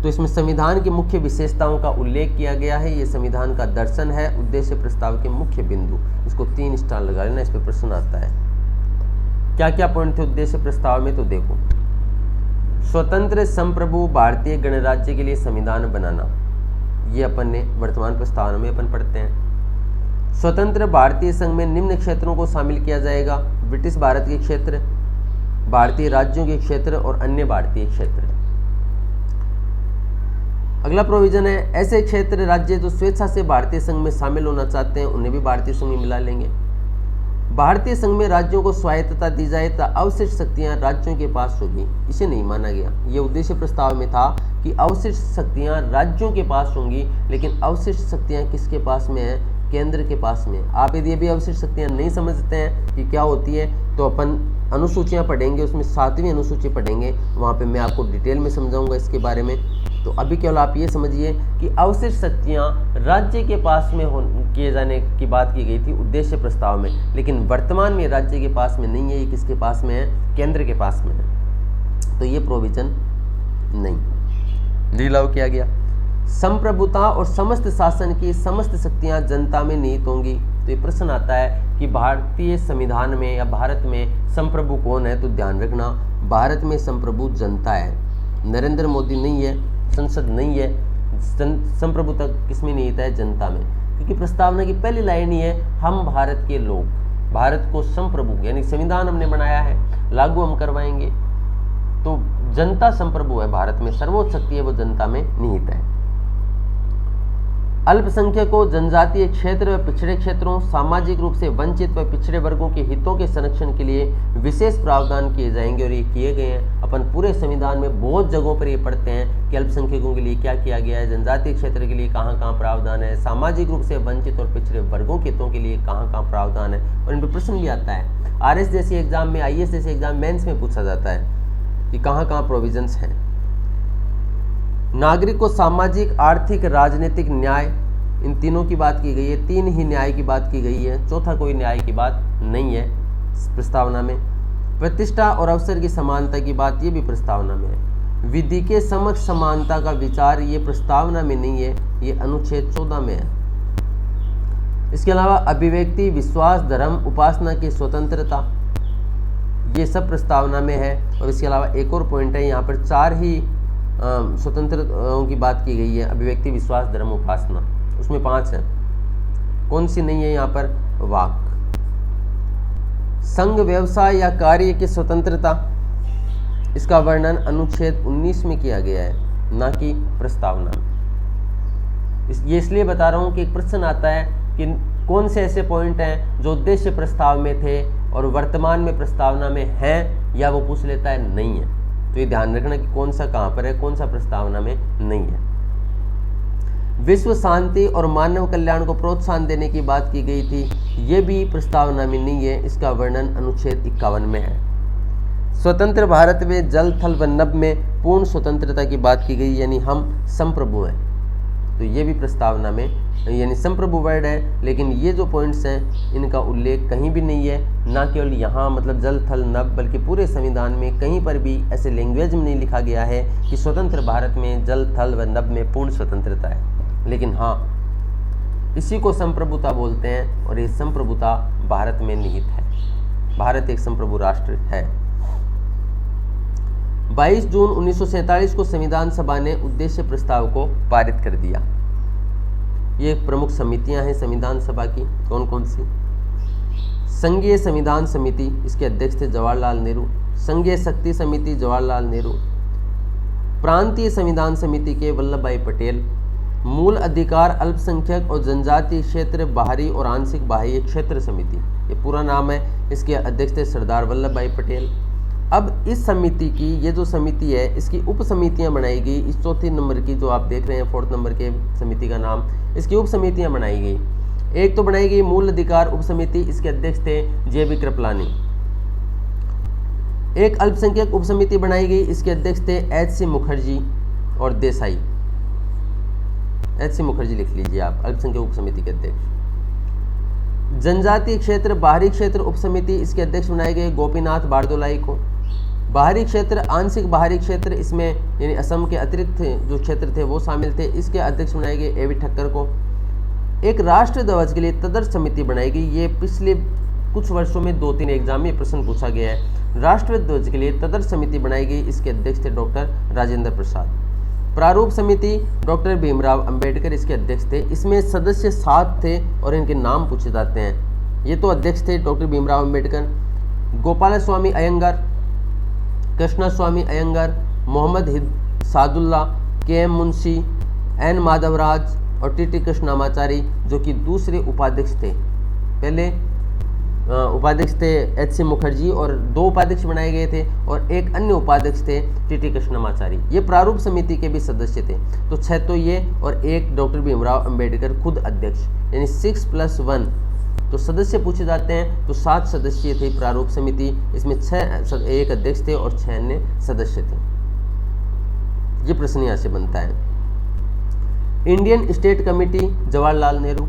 Speaker 1: तो इसमें संविधान की मुख्य विशेषताओं का उल्लेख किया गया है। ये संविधान का दर्शन है, उद्देश्य प्रस्ताव के मुख्य बिंदु। इसको 3 स्टार लगा लेना, इस पर प्रश्न आता है। क्या क्या पॉइंट थे उद्देश्य प्रस्ताव में? तो देखो, स्वतंत्र संप्रभु भारतीय गणराज्य के लिए संविधान बनाना, ये अपन ने वर्तमान प्रस्तावना में अपन पढ़ते हैं। स्वतंत्र भारतीय संघ में निम्न क्षेत्रों को शामिल किया जाएगा: ब्रिटिश भारत के क्षेत्र, भारतीय राज्यों के क्षेत्र और अन्य भारतीय क्षेत्र। अगला प्रोविजन है, ऐसे क्षेत्र राज्य जो स्वेच्छा से भारतीय संघ में शामिल होना चाहते हैं उन्हें भी भारतीय संघ में मिला लेंगे। भारतीय संघ में राज्यों को स्वायत्तता दी जाए तो अवशिष्ट शक्तियां राज्यों के पास होगी, इसे नहीं माना गया। ये उद्देश्य प्रस्ताव में था कि अवशिष्ट शक्तियां राज्यों के पास होंगी, लेकिन अवशिष्ट शक्तियां किसके पास में है? केंद्र के पास में। आप यदि अभी अवशिष्ट शक्तियां नहीं समझते हैं कि क्या होती है तो अपन अनुसूचियां पढ़ेंगे, उसमें 7वीं अनुसूची पढ़ेंगे, वहाँ पे मैं आपको डिटेल में समझाऊंगा इसके बारे में। तो अभी केवल आप ये समझिए कि अवशिष्ट शक्तियां राज्य के पास में किए जाने की बात की गई थी उद्देश्य प्रस्ताव में, लेकिन वर्तमान में राज्य के पास में नहीं है, ये किसके पास में है? केंद्र के पास में है। तो ये प्रोविजन नहीं लागू किया गया। संप्रभुता और समस्त शासन की समस्त शक्तियां जनता में निहित होंगी। तो ये प्रश्न आता है कि भारतीय संविधान में या भारत में संप्रभु कौन है? तो ध्यान रखना, भारत में संप्रभु जनता है, नरेंद्र मोदी नहीं है, संसद नहीं है। संप्रभुता किसमें निहित है? जनता में। क्योंकि प्रस्तावना की पहली लाइन ही है, हम भारत के लोग, भारत को संप्रभु, यानी संविधान हमने बनाया है, लागू हम करवाएंगे। तो जनता संप्रभु है, भारत में सर्वोच्च शक्ति है वो जनता में निहित है। अल्पसंख्यकों, जनजातीय क्षेत्र व पिछड़े क्षेत्रों, सामाजिक रूप से वंचित व पिछड़े वर्गों के हितों के संरक्षण के लिए विशेष प्रावधान किए जाएंगे और ये किए गए हैं। अपन पूरे संविधान में बहुत जगहों पर ये पढ़ते हैं कि अल्पसंख्यकों के लिए क्या किया गया है, जनजातीय क्षेत्र के लिए कहाँ कहाँ प्रावधान है, सामाजिक रूप से वंचित और पिछड़े वर्गों के हितों के लिए कहाँ कहाँ प्रावधान है। और इन पर प्रश्न भी आता है, RS जैसी एग्जाम में, IAS जैसे एग्जाम मेंस में पूछा जाता है कि कहाँ कहाँ प्रोविजंस हैं। नागरिक को सामाजिक, आर्थिक, राजनीतिक न्याय, इन तीनों की बात की गई है। 3 ही न्याय की बात की गई है, चौथा कोई न्याय की बात नहीं है इस प्रस्तावना में। प्रतिष्ठा और अवसर की समानता की बात ये भी प्रस्तावना में है। विधि के समक्ष समानता का विचार ये प्रस्तावना में नहीं है, ये अनुच्छेद 14 में है। इसके अलावा अभिव्यक्ति, विश्वास, धर्म, उपासना की स्वतंत्रता, ये सब प्रस्तावना में है। और इसके अलावा एक और पॉइंट है, यहाँ पर 4 ही स्वतंत्रताओं की बात की गई है, अभिव्यक्ति, विश्वास, धर्म, उपासना, उसमें 5 है। कौन सी नहीं है यहाँ पर? वाक। संघ, व्यवसाय या कार्य की स्वतंत्रता, इसका वर्णन अनुच्छेद 19 में किया गया है, ना कि प्रस्तावना में। ये इसलिए बता रहा हूँ कि एक प्रश्न आता है कि कौन से ऐसे पॉइंट हैं जो उद्देश्य प्रस्ताव में थे और वर्तमान में प्रस्तावना में हैं, या वो पूछ लेता है नहीं है। तो ये ध्यान रखना कि कौन सा कहाँ पर है, कौन सा प्रस्तावना में नहीं है। विश्व शांति और मानव कल्याण को प्रोत्साहन देने की बात की गई थी, ये भी प्रस्तावना में नहीं है, इसका वर्णन अनुच्छेद 51 में है। स्वतंत्र भारत में जल, थल व नभ में पूर्ण स्वतंत्रता की बात की गई, यानी हम संप्रभु हैं। तो ये भी प्रस्तावना में, यानी संप्रभु वर्ड है, लेकिन ये जो पॉइंट्स हैं इनका उल्लेख कहीं भी नहीं है, ना केवल यहाँ मतलब जल, थल, नभ, बल्कि पूरे संविधान में कहीं पर भी ऐसे लैंग्वेज में नहीं लिखा गया है कि स्वतंत्र भारत में जल, थल व नभ में पूर्ण स्वतंत्रता है। लेकिन हाँ, इसी को संप्रभुता बोलते हैं और ये संप्रभुता भारत में निहित है। भारत एक संप्रभु राष्ट्र है। 22 जून 1947 को संविधान सभा ने उद्देश्य प्रस्ताव को पारित कर दिया। ये प्रमुख समितियां हैं संविधान सभा की, कौन कौन सी? संघीय संविधान समिति, इसके अध्यक्ष थे जवाहरलाल नेहरू। संघीय शक्ति समिति जवाहरलाल नेहरू। प्रांतीय संविधान समिति के वल्लभ भाई पटेल। मूल अधिकार अल्पसंख्यक और जनजातीय क्षेत्र बाहरी और आंशिक बाह्य क्षेत्र समिति, ये पूरा नाम है, इसके अध्यक्ष थे सरदार वल्लभ भाई पटेल। अब इस समिति की, ये जो समिति है, इसकी उप समितियाँ बनाई गई। इस चौथे नंबर की जो आप देख रहे हैं 4th नंबर के समिति का नाम, इसकी उप समितियाँ बनाई गई। एक तो बनाई गई मूल अधिकार उप समिति, इसके अध्यक्ष थे जे.बी. कृपलानी। एक अल्पसंख्यक उप समिति बनाई गई, इसके अध्यक्ष थे एच.सी. मुखर्जी और देसाई। एच.सी. मुखर्जी लिख लीजिए आप, अल्पसंख्यक उप समिति के अध्यक्ष। जनजातीय क्षेत्र बाहरी क्षेत्र उप समिति, इसके अध्यक्ष बनाए गए गोपीनाथ बारदोलाई को। बाहरी क्षेत्र आंशिक बाहरी क्षेत्र, इसमें यानी असम के अतिरिक्त जो क्षेत्र थे वो शामिल थे, इसके अध्यक्ष बनाए गए ए.वी. ठक्कर को। एक राष्ट्र ध्वज के लिए तदर्थ समिति बनाई गई। ये पिछले कुछ वर्षों में 2-3 एग्जाम में प्रश्न पूछा गया है। राष्ट्र ध्वज के लिए तदर्थ समिति बनाई गई, इसके अध्यक्ष थे डॉक्टर राजेंद्र प्रसाद। प्रारूप समिति डॉक्टर भीमराव अंबेडकर इसके अध्यक्ष थे। इसमें सदस्य 7 थे और इनके नाम पूछे जाते हैं। ये तो अध्यक्ष थे डॉक्टर भीमराव अंबेडकर, गोपाल स्वामी अयंगार, कृष्णा स्वामी अयंगार, मोहम्मद हिद सादुल्ला, के.एम. मुंशी, एन. माधवराज और टी.टी. कृष्णामाचारी, जो कि दूसरे उपाध्यक्ष थे। पहले उपाध्यक्ष थे एच.सी. मुखर्जी और 2 उपाध्यक्ष बनाए गए थे और एक अन्य उपाध्यक्ष थे टी.टी. कृष्णामाचारी। ये प्रारूप समिति के भी सदस्य थे। तो 6 तो ये और एक डॉक्टर भीमराव अंबेडकर खुद अध्यक्ष, यानी 6+1 तो सदस्य पूछे जाते हैं। तो 7 सदस्यीय थे प्रारूप समिति, इसमें 1 अध्यक्ष थे और 6 अन्य सदस्य थे। ये प्रश्न यहाँ से बनता है। Indian state committee Jawaharlal Nehru.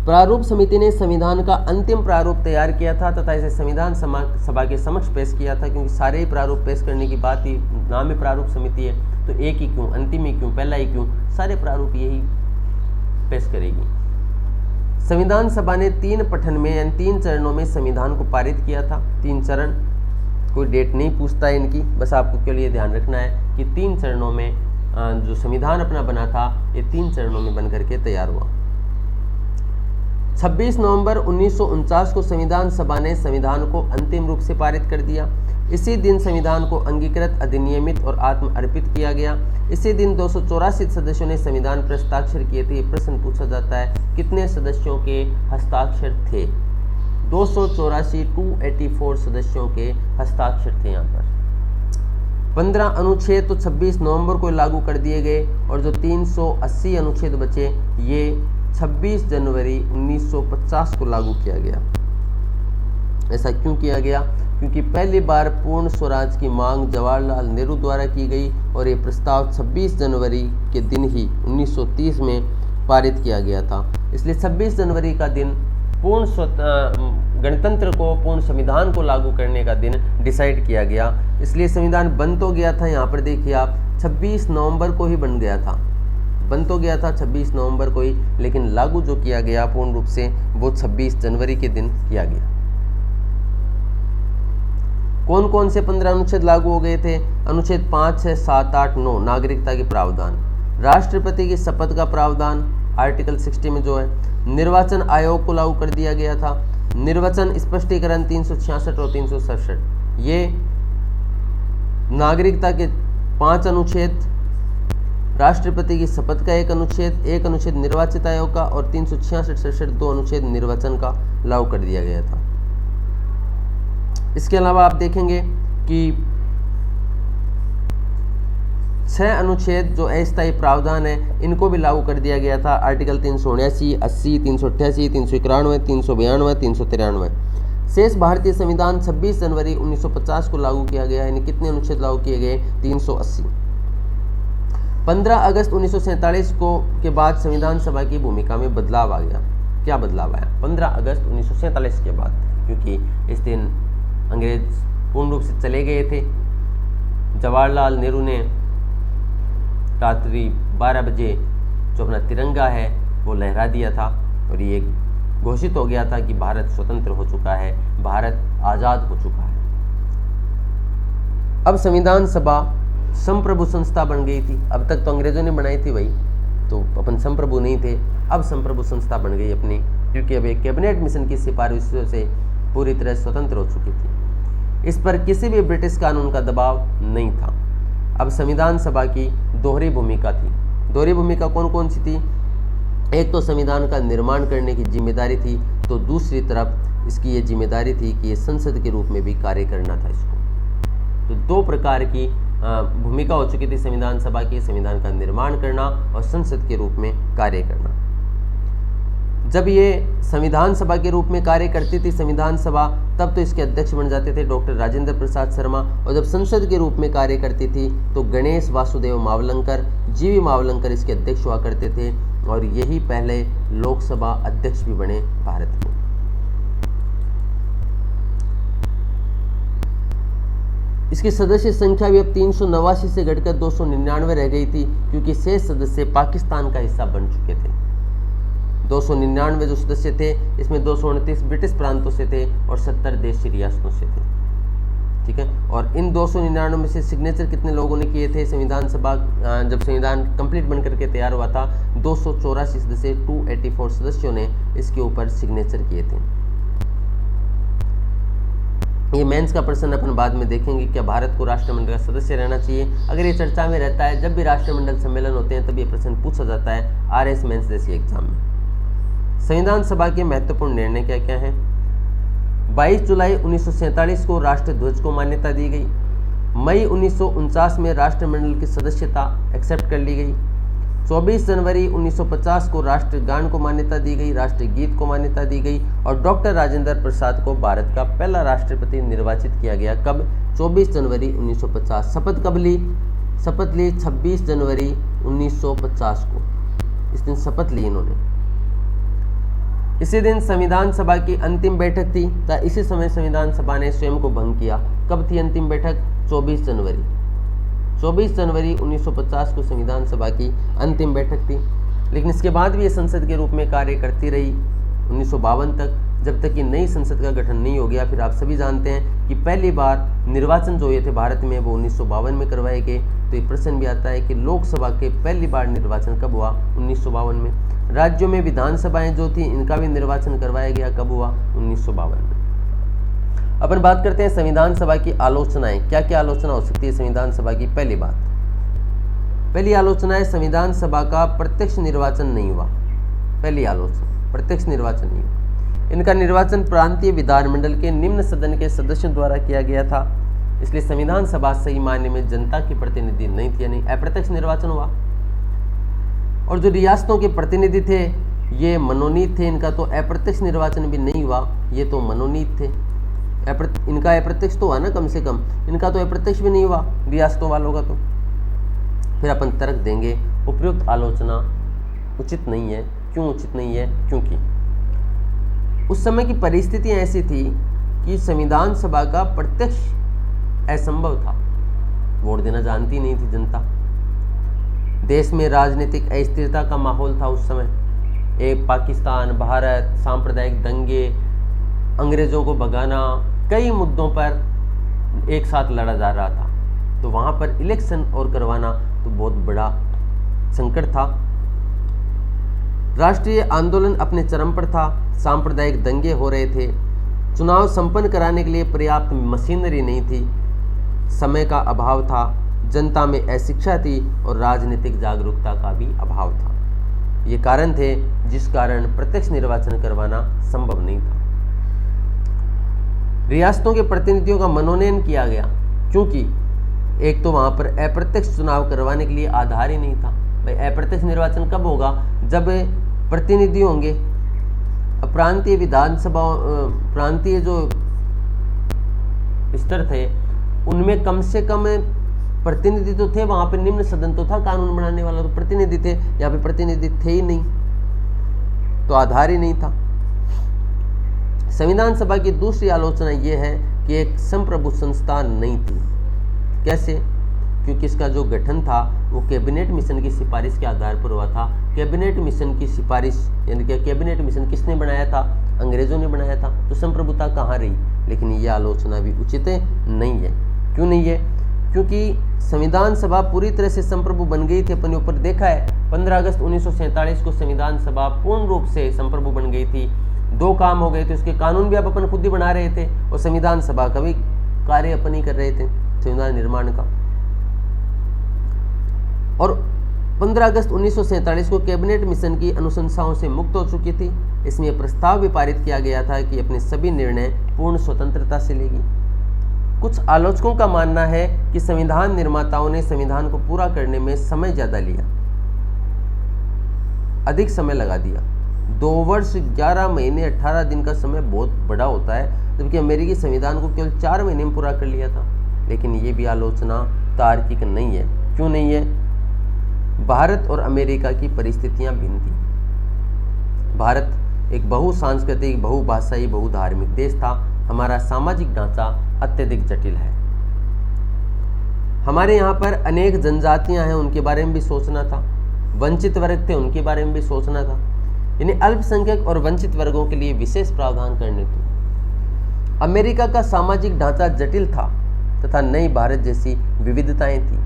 Speaker 1: प्रारूप समिति ने संविधान का अंतिम प्रारूप तैयार किया था तथा इसे संविधान सभा के समक्ष पेश किया था, क्योंकि सारे ही प्रारूप पेश करने की बात ही, नाम ही प्रारूप समिति है, तो एक ही क्यों, अंतिम ही क्यों, पहला ही क्यों, सारे प्रारूप यही पेश करेगी। संविधान सभा ने 3 पठन में यानी 3 चरणों में संविधान को पारित किया था। 3 चरण, कोई डेट नहीं पूछता है इनकी, बस आपको के लिए ध्यान रखना है कि 3 चरणों में जो संविधान अपना बना था, ये 3 चरणों में बन करके तैयार हुआ। 26 नवंबर 1949 को संविधान सभा ने संविधान को अंतिम रूप से पारित कर दिया। इसी दिन संविधान को अंगीकृत, अधिनियमित और आत्म अर्पित किया गया। इसी दिन 284 सदस्यों ने संविधान पर हस्ताक्षर किए थे। ये प्रश्न पूछा जाता है कितने सदस्यों के हस्ताक्षर थे? 284 284 सदस्यों के हस्ताक्षर थे यहाँ पर। 15 अनुच्छेद तो 26 नवंबर को लागू कर दिए गए और जो 380 अनुच्छेद बचे ये 26 जनवरी 1950 को लागू किया गया। ऐसा क्यों किया गया? क्योंकि पहली बार पूर्ण स्वराज की मांग जवाहरलाल नेहरू द्वारा की गई और ये प्रस्ताव 26 जनवरी के दिन ही 1930 में पारित किया गया था। इसलिए 26 जनवरी का दिन गणतंत्र को, पूर्ण संविधान को लागू करने का दिन डिसाइड किया गया। इसलिए संविधान बन तो गया था, यहाँ पर देखिए आप 26 नवंबर को ही बन गया था, बन तो गया था 26 नवंबर को ही, लेकिन लागू जो किया गया पूर्ण रूप से वो 26 जनवरी के दिन किया गया। कौन कौन से 15 अनुच्छेद लागू हो गए थे? अनुच्छेद 5, 6, 7, 8, 9 नागरिकता के प्रावधान, राष्ट्रपति की शपथ का प्रावधान आर्टिकल 60 में जो है, निर्वाचन आयोग को लागू कर दिया गया था, निर्वाचन स्पष्टीकरण 366 और 367, ये नागरिकता के 5 अनुच्छेद, राष्ट्रपति की शपथ का 1 अनुच्छेद, 1 अनुच्छेद निर्वाचित आयोग का और 366-67 2 अनुच्छेद निर्वाचन का लागू कर दिया गया था। इसके अलावा आप देखेंगे कि 6 अनुच्छेद जो अस्थायी प्रावधान है इनको भी लागू कर दिया गया था। आर्टिकल 379, 80, 388, 391, 392, 393। शेष भारतीय संविधान 26 जनवरी 1950 को लागू किया गया, यानी कितने अनुच्छेद लागू किए गए? 380। 15 अगस्त 1947 को के बाद संविधान सभा की भूमिका में बदलाव आ गया। क्या बदलाव आया? 15 अगस्त 1947 के बाद, क्योंकि इस दिन अंग्रेज पूर्ण रूप से चले गए थे। जवाहरलाल नेहरू ने रात्रि 12 बजे जो अपना तिरंगा है वो लहरा दिया था और ये घोषित हो गया था कि भारत स्वतंत्र हो चुका है, भारत आज़ाद हो चुका है। अब संविधान सभा संप्रभु संस्था बन गई थी। अब तक तो अंग्रेजों ने बनाई थी भाई, तो अपन संप्रभु नहीं थे, अब संप्रभु संस्था बन गई अपनी क्योंकि अब एक कैबिनेट मिशन की सिफारिशों से पूरी तरह स्वतंत्र हो चुकी थी। इस पर किसी भी ब्रिटिश कानून का दबाव नहीं था। अब संविधान सभा की दोहरी भूमिका थी। दोहरी भूमिका कौन कौन सी थी? एक तो संविधान का निर्माण करने की जिम्मेदारी थी, तो दूसरी तरफ इसकी ये जिम्मेदारी थी कि ये संसद के रूप में भी कार्य करना था इसको। तो दो प्रकार की भूमिका हो चुकी थी संविधान सभा की, संविधान का निर्माण करना और संसद के रूप में कार्य करना। जब ये संविधान सभा के रूप में कार्य करती थी संविधान सभा, तब तो इसके अध्यक्ष बन जाते थे डॉक्टर राजेंद्र प्रसाद शर्मा, और जब संसद के रूप में कार्य करती थी तो गणेश वासुदेव मावलंकर, जीवी मावलंकर इसके अध्यक्ष हुआ करते थे, और यही पहले लोकसभा अध्यक्ष भी बने भारत में। इसकी सदस्य संख्या भी अब 389 से घटकर 299 रह गई थी, क्योंकि शेष सदस्य पाकिस्तान का हिस्सा बन चुके थे। 299 जो सदस्य थे, इसमें 229 ब्रिटिश प्रांतों से थे और 70 देशी रियासतों से थे। ठीक है, और इन 299 में से सिग्नेचर कितने लोगों ने किए थे? संविधान सभा जब संविधान कंप्लीट बन करके तैयार हुआ था, 284 सदस्य 284 सदस्यों ने इसके ऊपर सिग्नेचर किए थे। ये मेंस का प्रश्न अपन बाद में देखेंगे, क्या भारत को राष्ट्रमंडल का सदस्य रहना चाहिए। अगर ये चर्चा में रहता है, जब भी राष्ट्रमंडल सम्मेलन होते हैं तब ये प्रश्न पूछा जाता है आरएस मेंस जैसी एग्जाम में। संविधान सभा के महत्वपूर्ण निर्णय क्या क्या हैं? 22 जुलाई 1947 को राष्ट्रध्वज को मान्यता दी गई। मई 1949 में राष्ट्रमंडल की सदस्यता एक्सेप्ट कर ली गई। 24 जनवरी 1950 को राष्ट्रगान को मान्यता दी गई, राष्ट्रगीत को मान्यता दी गई, और डॉक्टर राजेंद्र प्रसाद को भारत का पहला राष्ट्रपति निर्वाचित किया गया। कब? 24 जनवरी 1950। शपथ कब ली? शपथ ली 26 जनवरी 1950 को। इस दिन शपथ ली इन्होंने। इसी दिन संविधान सभा की अंतिम बैठक थी, तो इसी समय संविधान सभा ने स्वयं को भंग किया। कब थी अंतिम बैठक? 24 जनवरी 1950 को संविधान सभा की अंतिम बैठक थी। लेकिन इसके बाद भी ये संसद के रूप में कार्य करती रही 1952 तक, जब तक कि नई संसद का गठन नहीं हो गया। फिर आप सभी जानते हैं कि पहली बार निर्वाचन जो हुए थे भारत में वो 1952 में करवाए गए। तो ये प्रश्न भी आता है कि लोकसभा के पहली बार निर्वाचन कब हुआ? 1952 में। राज्यों में विधानसभाएं जो थी इनका भी निर्वाचन करवाया गया। कब हुआ? 1952 में। अपन बात करते हैं संविधान सभा की आलोचनाएं। क्या क्या आलोचना हो सकती है संविधान सभा की? पहली बात, पहली आलोचना है संविधान सभा का प्रत्यक्ष निर्वाचन नहीं हुआ। पहली आलोचना, प्रत्यक्ष निर्वाचन नहीं हुआ। इनका निर्वाचन प्रांतीय विधानमंडल के निम्न सदन के सदस्यों द्वारा किया गया था, इसलिए संविधान सभा सही मायने में जनता की प्रतिनिधि नहीं थी, यानी अप्रत्यक्ष निर्वाचन हुआ। और जो रियासतों के प्रतिनिधि थे ये मनोनीत थे, इनका तो अप्रत्यक्ष निर्वाचन भी नहीं हुआ, ये तो मनोनीत थे। इनका अप्रत्यक्ष तो हुआ ना कम से कम, इनका तो अप्रत्यक्ष भी नहीं हुआ रियासतों वालों का। तो फिर अपन तर्क देंगे उपयुक्त आलोचना उचित नहीं है। क्यों उचित नहीं है? क्योंकि उस समय की परिस्थितियां ऐसी थी कि संविधान सभा का प्रत्यक्ष असंभव था, वोट देना जानती नहीं थी जनता। देश में राजनीतिक अस्थिरता का माहौल था उस समय। एक पाकिस्तान, भारत, सांप्रदायिक दंगे, अंग्रेजों को भगाना, कई मुद्दों पर एक साथ लड़ा जा रहा था। तो वहाँ पर इलेक्शन और करवाना तो बहुत बड़ा संकट था। राष्ट्रीय आंदोलन अपने चरम पर था, सांप्रदायिक दंगे हो रहे थे, चुनाव संपन्न कराने के लिए पर्याप्त मशीनरी नहीं थी, समय का अभाव था, जनता में अशिक्षा थी और राजनीतिक जागरूकता का भी अभाव था। ये कारण थे जिस कारण प्रत्यक्ष निर्वाचन करवाना संभव नहीं था। रियासतों के प्रतिनिधियों का मनोनयन किया गया, क्योंकि एक तो वहां पर अप्रत्यक्ष चुनाव करवाने के लिए आधार ही नहीं था। भाई अप्रत्यक्ष निर्वाचन कब होगा? जब प्रतिनिधि होंगे। प्रांतीय विधानसभा, प्रांतीय जो स्तर थे उनमें कम से कम प्रतिनिधि तो थे, वहां पे निम्न सदन तो था, कानून बनाने वाला तो प्रतिनिधि थे, यहाँ पे प्रतिनिधि थे ही नहीं, तो आधार ही नहीं था। संविधान सभा की दूसरी आलोचना यह है कि एक संप्रभु संस्था नहीं थी। कैसे? क्योंकि इसका जो गठन था वो कैबिनेट मिशन की सिफारिश के आधार पर हुआ था। कैबिनेट मिशन की सिफारिश यानी कि कैबिनेट मिशन किसने बनाया था? अंग्रेजों ने बनाया था। तो संप्रभुता कहाँ रही? लेकिन ये आलोचना भी उचित नहीं है। क्यों नहीं है? क्योंकि संविधान सभा पूरी तरह से संप्रभु बन गई थी। अपने ऊपर देखा है 15 अगस्त 1947 को संविधान सभा पूर्ण रूप से संप्रभु बन गई थी। 2 काम हो गए थे, उसके कानून भी आप अपन खुद ही बना रहे थे और संविधान सभा का भी कार्य अपन ही कर रहे थे, संविधान निर्माण का। और 15 अगस्त 1947 को कैबिनेट मिशन की अनुशंसाओं से मुक्त हो चुकी थी। इसमें प्रस्ताव भी पारित किया गया था कि अपने सभी निर्णय पूर्ण स्वतंत्रता से लेगी। कुछ आलोचकों का मानना है कि संविधान निर्माताओं ने संविधान को पूरा करने में समय ज़्यादा लिया, अधिक समय लगा दिया। 2 वर्ष 11 महीने 18 दिन का समय बहुत बड़ा होता है, जबकि अमेरिकी संविधान को केवल 4 महीने में पूरा कर लिया था। लेकिन ये भी आलोचना तार्किक नहीं है। क्यों नहीं है? भारत और अमेरिका की परिस्थितियां भिन्न थी। भारत एक बहुसांस्कृतिक, बहुभाषाई, बहुधार्मिक देश था। हमारा सामाजिक ढांचा अत्यधिक जटिल है। हमारे यहाँ पर अनेक जनजातियां हैं, उनके बारे में भी सोचना था। वंचित वर्ग थे, उनके बारे में भी सोचना था। यानी अल्पसंख्यक और वंचित वर्गों के लिए विशेष प्रावधान करने थे। अमेरिका का सामाजिक ढांचा जटिल था तथा नई भारत जैसी विविधताएं थी।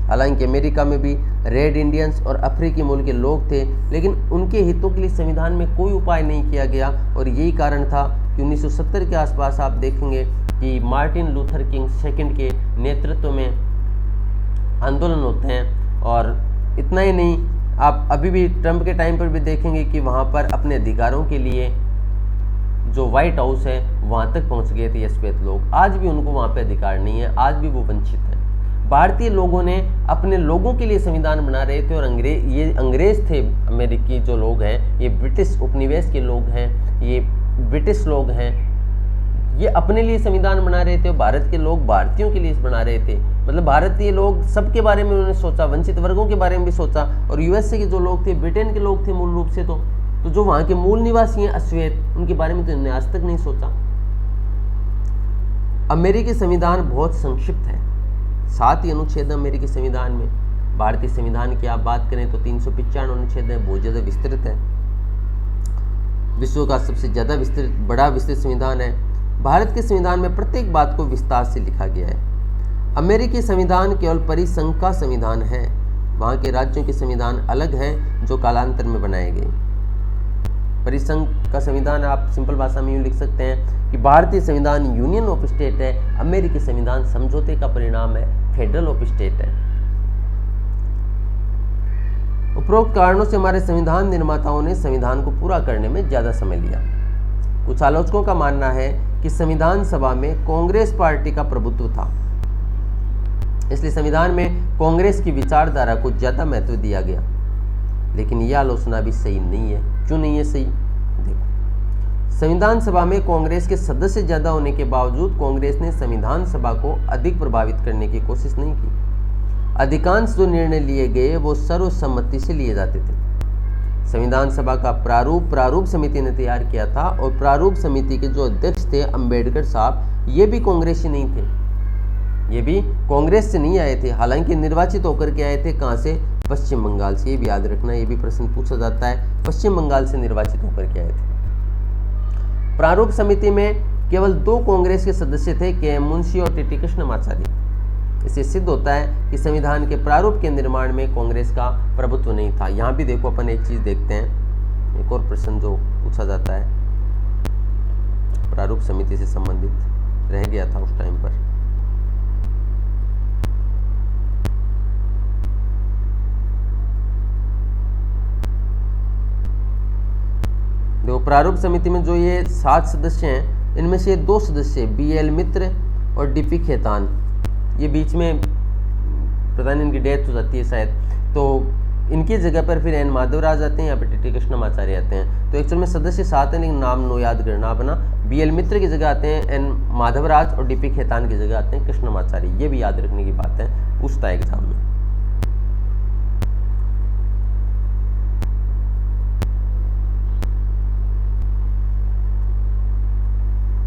Speaker 1: हालांकि अमेरिका में भी रेड इंडियंस और अफ्रीकी मूल के लोग थे, लेकिन उनके हितों के लिए संविधान में कोई उपाय नहीं किया गया। और यही कारण था कि 1970 के आसपास आप देखेंगे कि मार्टिन लूथर किंग सेकंड के नेतृत्व में आंदोलन होते हैं। और इतना ही नहीं, आप अभी भी ट्रंप के टाइम पर भी देखेंगे कि वहाँ पर अपने अधिकारों के लिए जो व्हाइट हाउस है वहाँ तक पहुँच गए थे ये श्वेत लोग। आज भी उनको वहाँ पे अधिकार नहीं है, आज भी वो वंचित हैं। भारतीय लोगों ने अपने लोगों के लिए संविधान बना रहे थे और ये अंग्रेज थे। अमेरिकी जो लोग हैं, ये ब्रिटिश उपनिवेश के लोग हैं, ये ब्रिटिश लोग हैं, ये अपने लिए संविधान बना रहे थे। और भारत के लोग भारतीयों के लिए बना रहे थे। मतलब भारतीय लोग सबके बारे में उन्होंने सोचा, वंचित वर्गों के बारे में भी सोचा। और यूएसए के जो लोग थे, ब्रिटेन के लोग थे मूल रूप से, तो जो वहाँ के मूल निवासी हैं अश्वेत, उनके बारे में तो इन्होंने आज तक नहीं सोचा। अमेरिकी संविधान बहुत संक्षिप्त है। 7 ही अनुच्छेद अमेरिकी संविधान में। भारतीय संविधान की आप बात करें तो 395 अनुच्छेद है, बहुत ज़्यादा विस्तृत है। विश्व का सबसे ज़्यादा बड़ा विस्तृत संविधान है। भारत के संविधान में प्रत्येक बात को विस्तार से लिखा गया है। अमेरिकी संविधान केवल परिसंघ का संविधान है। वहाँ के राज्यों के संविधान अलग हैं जो कालांतर में बनाए गए। परिसंघ का संविधान आप सिंपल भाषा में यूँ लिख सकते हैं कि भारतीय संविधान यूनियन ऑफ स्टेट है, अमेरिकी संविधान समझौते का परिणाम है, फेडरल ऑफ स्टेट है। उपरोक्त कारणों से हमारे संविधान निर्माताओं ने संविधान को पूरा करने में ज़्यादा समय लिया। कुछ आलोचकों का मानना है कि संविधान सभा में कांग्रेस पार्टी का प्रभुत्व था, इसलिए संविधान में कांग्रेस की विचारधारा को ज़्यादा महत्व दिया गया। लेकिन यह आलोचना भी सही नहीं है। क्यों नहीं है सही? देखो, संविधान सभा में कांग्रेस के सदस्य ज़्यादा होने के बावजूद कांग्रेस ने संविधान सभा को अधिक प्रभावित करने की कोशिश नहीं की। अधिकांश जो निर्णय लिए गए वो सर्वसम्मति से लिए जाते थे। संविधान सभा का प्रारूप समिति ने तैयार किया था और प्रारूप समिति के जो अध्यक्ष थे अंबेडकर साहब, ये भी कांग्रेसी नहीं थे, ये भी कांग्रेस से नहीं आए थे। हालांकि निर्वाचित होकर के आए थे कहाँ से? पश्चिम बंगाल से। ये भी याद रखना, ये भी प्रश्न पूछा जाता है, पश्चिम बंगाल से निर्वाचित होकर के आए थे। प्रारूप समिति में केवल 2 कांग्रेस के सदस्य थे, के मुंशी और टीटी कृष्णमाचारी। इससे सिद्ध होता है कि संविधान के प्रारूप के निर्माण में कांग्रेस का प्रभुत्व नहीं था। यहाँ भी देखो, अपन एक चीज देखते हैं, एक और प्रश्न जो पूछा जाता है, प्रारूप समिति से संबंधित रह गया था उस टाइम पर। देखो, प्रारूप समिति में जो ये 7 सदस्य हैं, इनमें से 2 सदस्य BL मित्र और DP खेतान, ये बीच में पता नहीं इनकी डेथ हो जाती है शायद, तो इनकी जगह पर फिर एन माधवराज आते हैं, यहाँ पे टीटी कृष्णमाचार्य आते हैं। तो एक्चुअल में सदस्य 7 हैं, लेकिन नाम नो याद करना अपना। BL मित्र की जगह आते हैं एन माधवराज और DP खेतान की जगह आते हैं कृष्णमाचार्य। ये भी याद रखने की बात है, पूछता है एग्जाम में।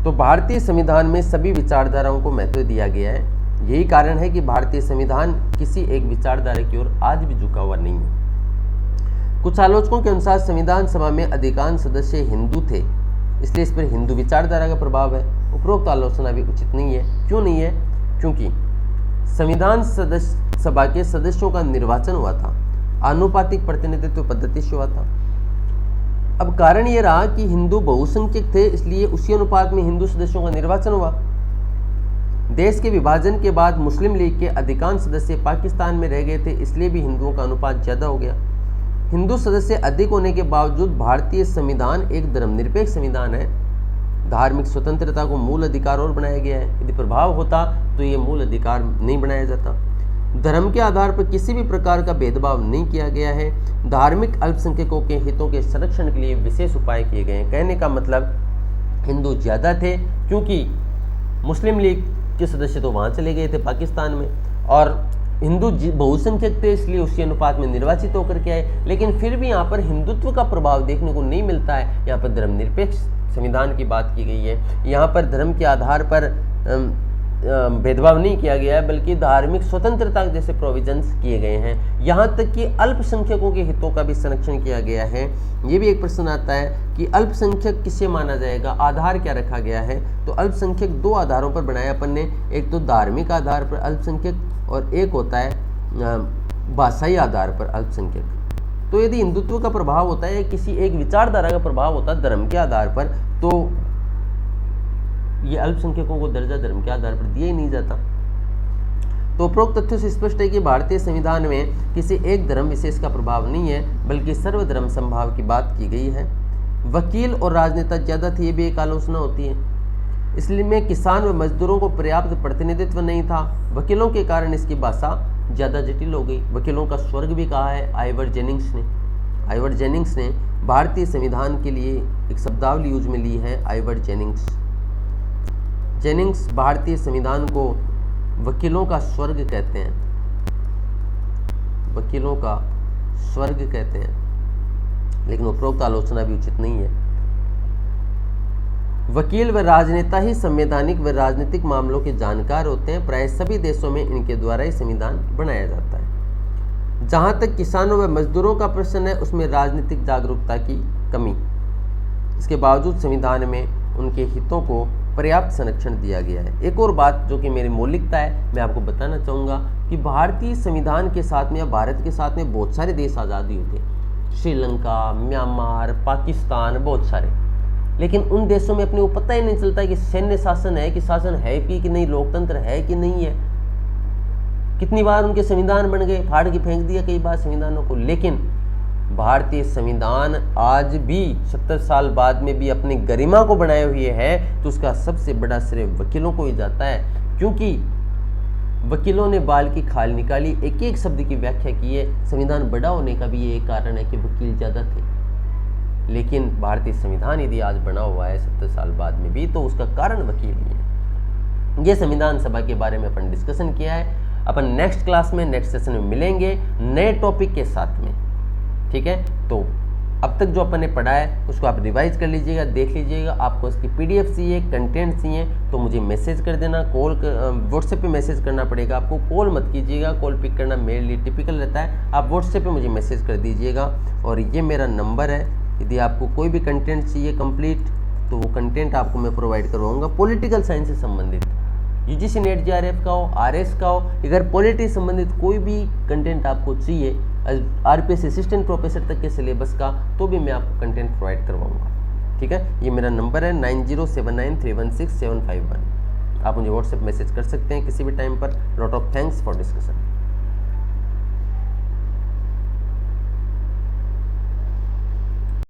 Speaker 1: तो भारतीय संविधान में सभी विचारधाराओं को महत्व दिया गया है। यही कारण है कि भारतीय संविधान किसी एक विचारधारा की ओर आज भी झुका हुआ नहीं है। कुछ आलोचकों के अनुसार संविधान सभा में अधिकांश सदस्य हिंदू थे, इसलिए इस पर हिंदू विचारधारा का प्रभाव है। उपरोक्त आलोचना भी उचित नहीं है। क्यों नहीं है? क्योंकि संविधान सभा के सदस्यों का निर्वाचन हुआ था। आनुपातिक प्रतिनिधित्व पद्धति से हुआ था। अब कारण ये रहा कि हिंदू बहुसंख्यक थे, इसलिए उसी अनुपात में हिंदू सदस्यों का निर्वाचन हुआ। देश के विभाजन के बाद मुस्लिम लीग के अधिकांश सदस्य पाकिस्तान में रह गए थे, इसलिए भी हिंदुओं का अनुपात ज़्यादा हो गया। हिंदू सदस्य अधिक होने के बावजूद भारतीय संविधान एक धर्मनिरपेक्ष संविधान है। धार्मिक स्वतंत्रता को मूल अधिकार और बनाया गया है। यदि प्रभाव होता तो ये मूल अधिकार नहीं बनाया जाता। धर्म के आधार पर किसी भी प्रकार का भेदभाव नहीं किया गया है। धार्मिक अल्पसंख्यकों के हितों के संरक्षण के लिए विशेष उपाय किए गए हैं। कहने का मतलब हिंदू ज़्यादा थे, क्योंकि मुस्लिम लीग के सदस्य तो वहाँ चले गए थे पाकिस्तान में, और हिंदू बहुसंख्यक थे, इसलिए उसी अनुपात में निर्वाचित होकर के आए। लेकिन फिर भी यहाँ पर हिंदुत्व का प्रभाव देखने को नहीं मिलता है। यहाँ पर धर्मनिरपेक्ष संविधान की बात की गई है। यहाँ पर धर्म के आधार पर भेदभाव नहीं किया गया है, बल्कि धार्मिक स्वतंत्रता जैसे प्रोविजंस किए गए हैं। यहाँ तक कि अल्पसंख्यकों के हितों का भी संरक्षण किया गया है। ये भी एक प्रश्न आता है कि अल्पसंख्यक किसे माना जाएगा, आधार क्या रखा गया है। तो अल्पसंख्यक दो आधारों पर बनाया अपन ने, एक तो धार्मिक आधार पर अल्पसंख्यक और एक होता है भाषाई आधार पर अल्पसंख्यक। तो यदि हिंदुत्व का प्रभाव होता है, किसी एक विचारधारा का प्रभाव होता है धर्म के आधार पर, तो ये अल्पसंख्यकों को दर्जा धर्म के आधार पर दिया ही नहीं जाता। तो उपरोक्त तथ्यों से स्पष्ट है कि भारतीय संविधान में किसी एक धर्म विशेष का प्रभाव नहीं है, बल्कि सर्वधर्म संभाव की बात की गई है। वकील और राजनेता ज़्यादा थे, ये भी एक आलोचना होती है। इसलिए में किसान व मजदूरों को पर्याप्त प्रतिनिधित्व नहीं था। वकीलों के कारण इसकी भाषा ज़्यादा जटिल हो गई। वकीलों का स्वर्ग भी कहा है आइवर जेनिंग्स ने भारतीय संविधान के लिए एक शब्दावली यूज में ली है, आइवर जेनिंग्स भारतीय संविधान को वकीलों का स्वर्ग कहते हैं, वकीलों का स्वर्ग कहते हैं, लेकिन उपरोक्त आलोचना भी उचित नहीं है। वकील व राजनेता ही संवैधानिक व राजनीतिक मामलों के जानकार होते हैं। प्राय सभी देशों में इनके द्वारा ही संविधान बनाया जाता है। जहाँ तक किसानों व मजदूरों का प्रश्न है, उसमें राजनीतिक जागरूकता की कमी। इसके बावजूद संविधान में उनके हितों को पर्याप्त संरक्षण दिया गया है। एक और बात जो कि मेरी मौलिकता है, मैं आपको बताना चाहूँगा कि भारतीय संविधान के साथ में या भारत के साथ में बहुत सारे देश आज़ादी हुए थे, श्रीलंका, म्यांमार, पाकिस्तान, बहुत सारे। लेकिन उन देशों में अपने को पता ही नहीं चलता कि सैन्य शासन है कि शासन है कि नहीं, लोकतंत्र है कि नहीं है। कितनी बार उनके संविधान बन गए, फाड़ के फेंक दिया कई बार संविधानों को। लेकिन भारतीय संविधान आज भी 70 साल बाद में भी अपनी गरिमा को बनाए हुए है, तो उसका सबसे बड़ा श्रेय वकीलों को ही जाता है। क्योंकि वकीलों ने बाल की खाल निकाली, एक एक शब्द की व्याख्या की है। संविधान बड़ा होने का भी ये एक कारण है कि वकील ज़्यादा थे। लेकिन भारतीय संविधान यदि आज बना हुआ है 70 साल बाद में भी, तो उसका कारण वकील ही है। ये संविधान सभा के बारे में अपन डिस्कशन किया है। अपन नेक्स्ट क्लास में, नेक्स्ट सेशन में मिलेंगे नए टॉपिक के साथ में, ठीक है। तो अब तक जो अपन ने पढ़ा है उसको आप रिवाइज कर लीजिएगा, देख लीजिएगा। आपको इसकी PDF चाहिए, कंटेंट चाहिए, तो मुझे मैसेज कर देना। कॉल व्हाट्सएप पे मैसेज करना पड़ेगा आपको, कॉल मत कीजिएगा। कॉल पिक करना मेरे लिए टिपिकल रहता है। आप व्हाट्सएप पे मुझे मैसेज कर दीजिएगा, और ये मेरा नंबर है। यदि आपको कोई भी कंटेंट चाहिए कंप्लीट, तो वो कंटेंट आपको मैं प्रोवाइड करवाऊँगा पॉलिटिकल साइंस से संबंधित। UGC नेट JRF का हो, RS का हो, अगर पॉलिटी संबंधित कोई भी कंटेंट आपको चाहिए, RPS असिस्टेंट प्रोफेसर तक के सिलेबस का, तो भी मैं आपको कंटेंट प्रोवाइड करवाऊंगा, ठीक है। ये मेरा नंबर है 9079316751। आप मुझे व्हाट्सएप मैसेज कर सकते हैं किसी भी टाइम पर। Lot of thanks for discussion.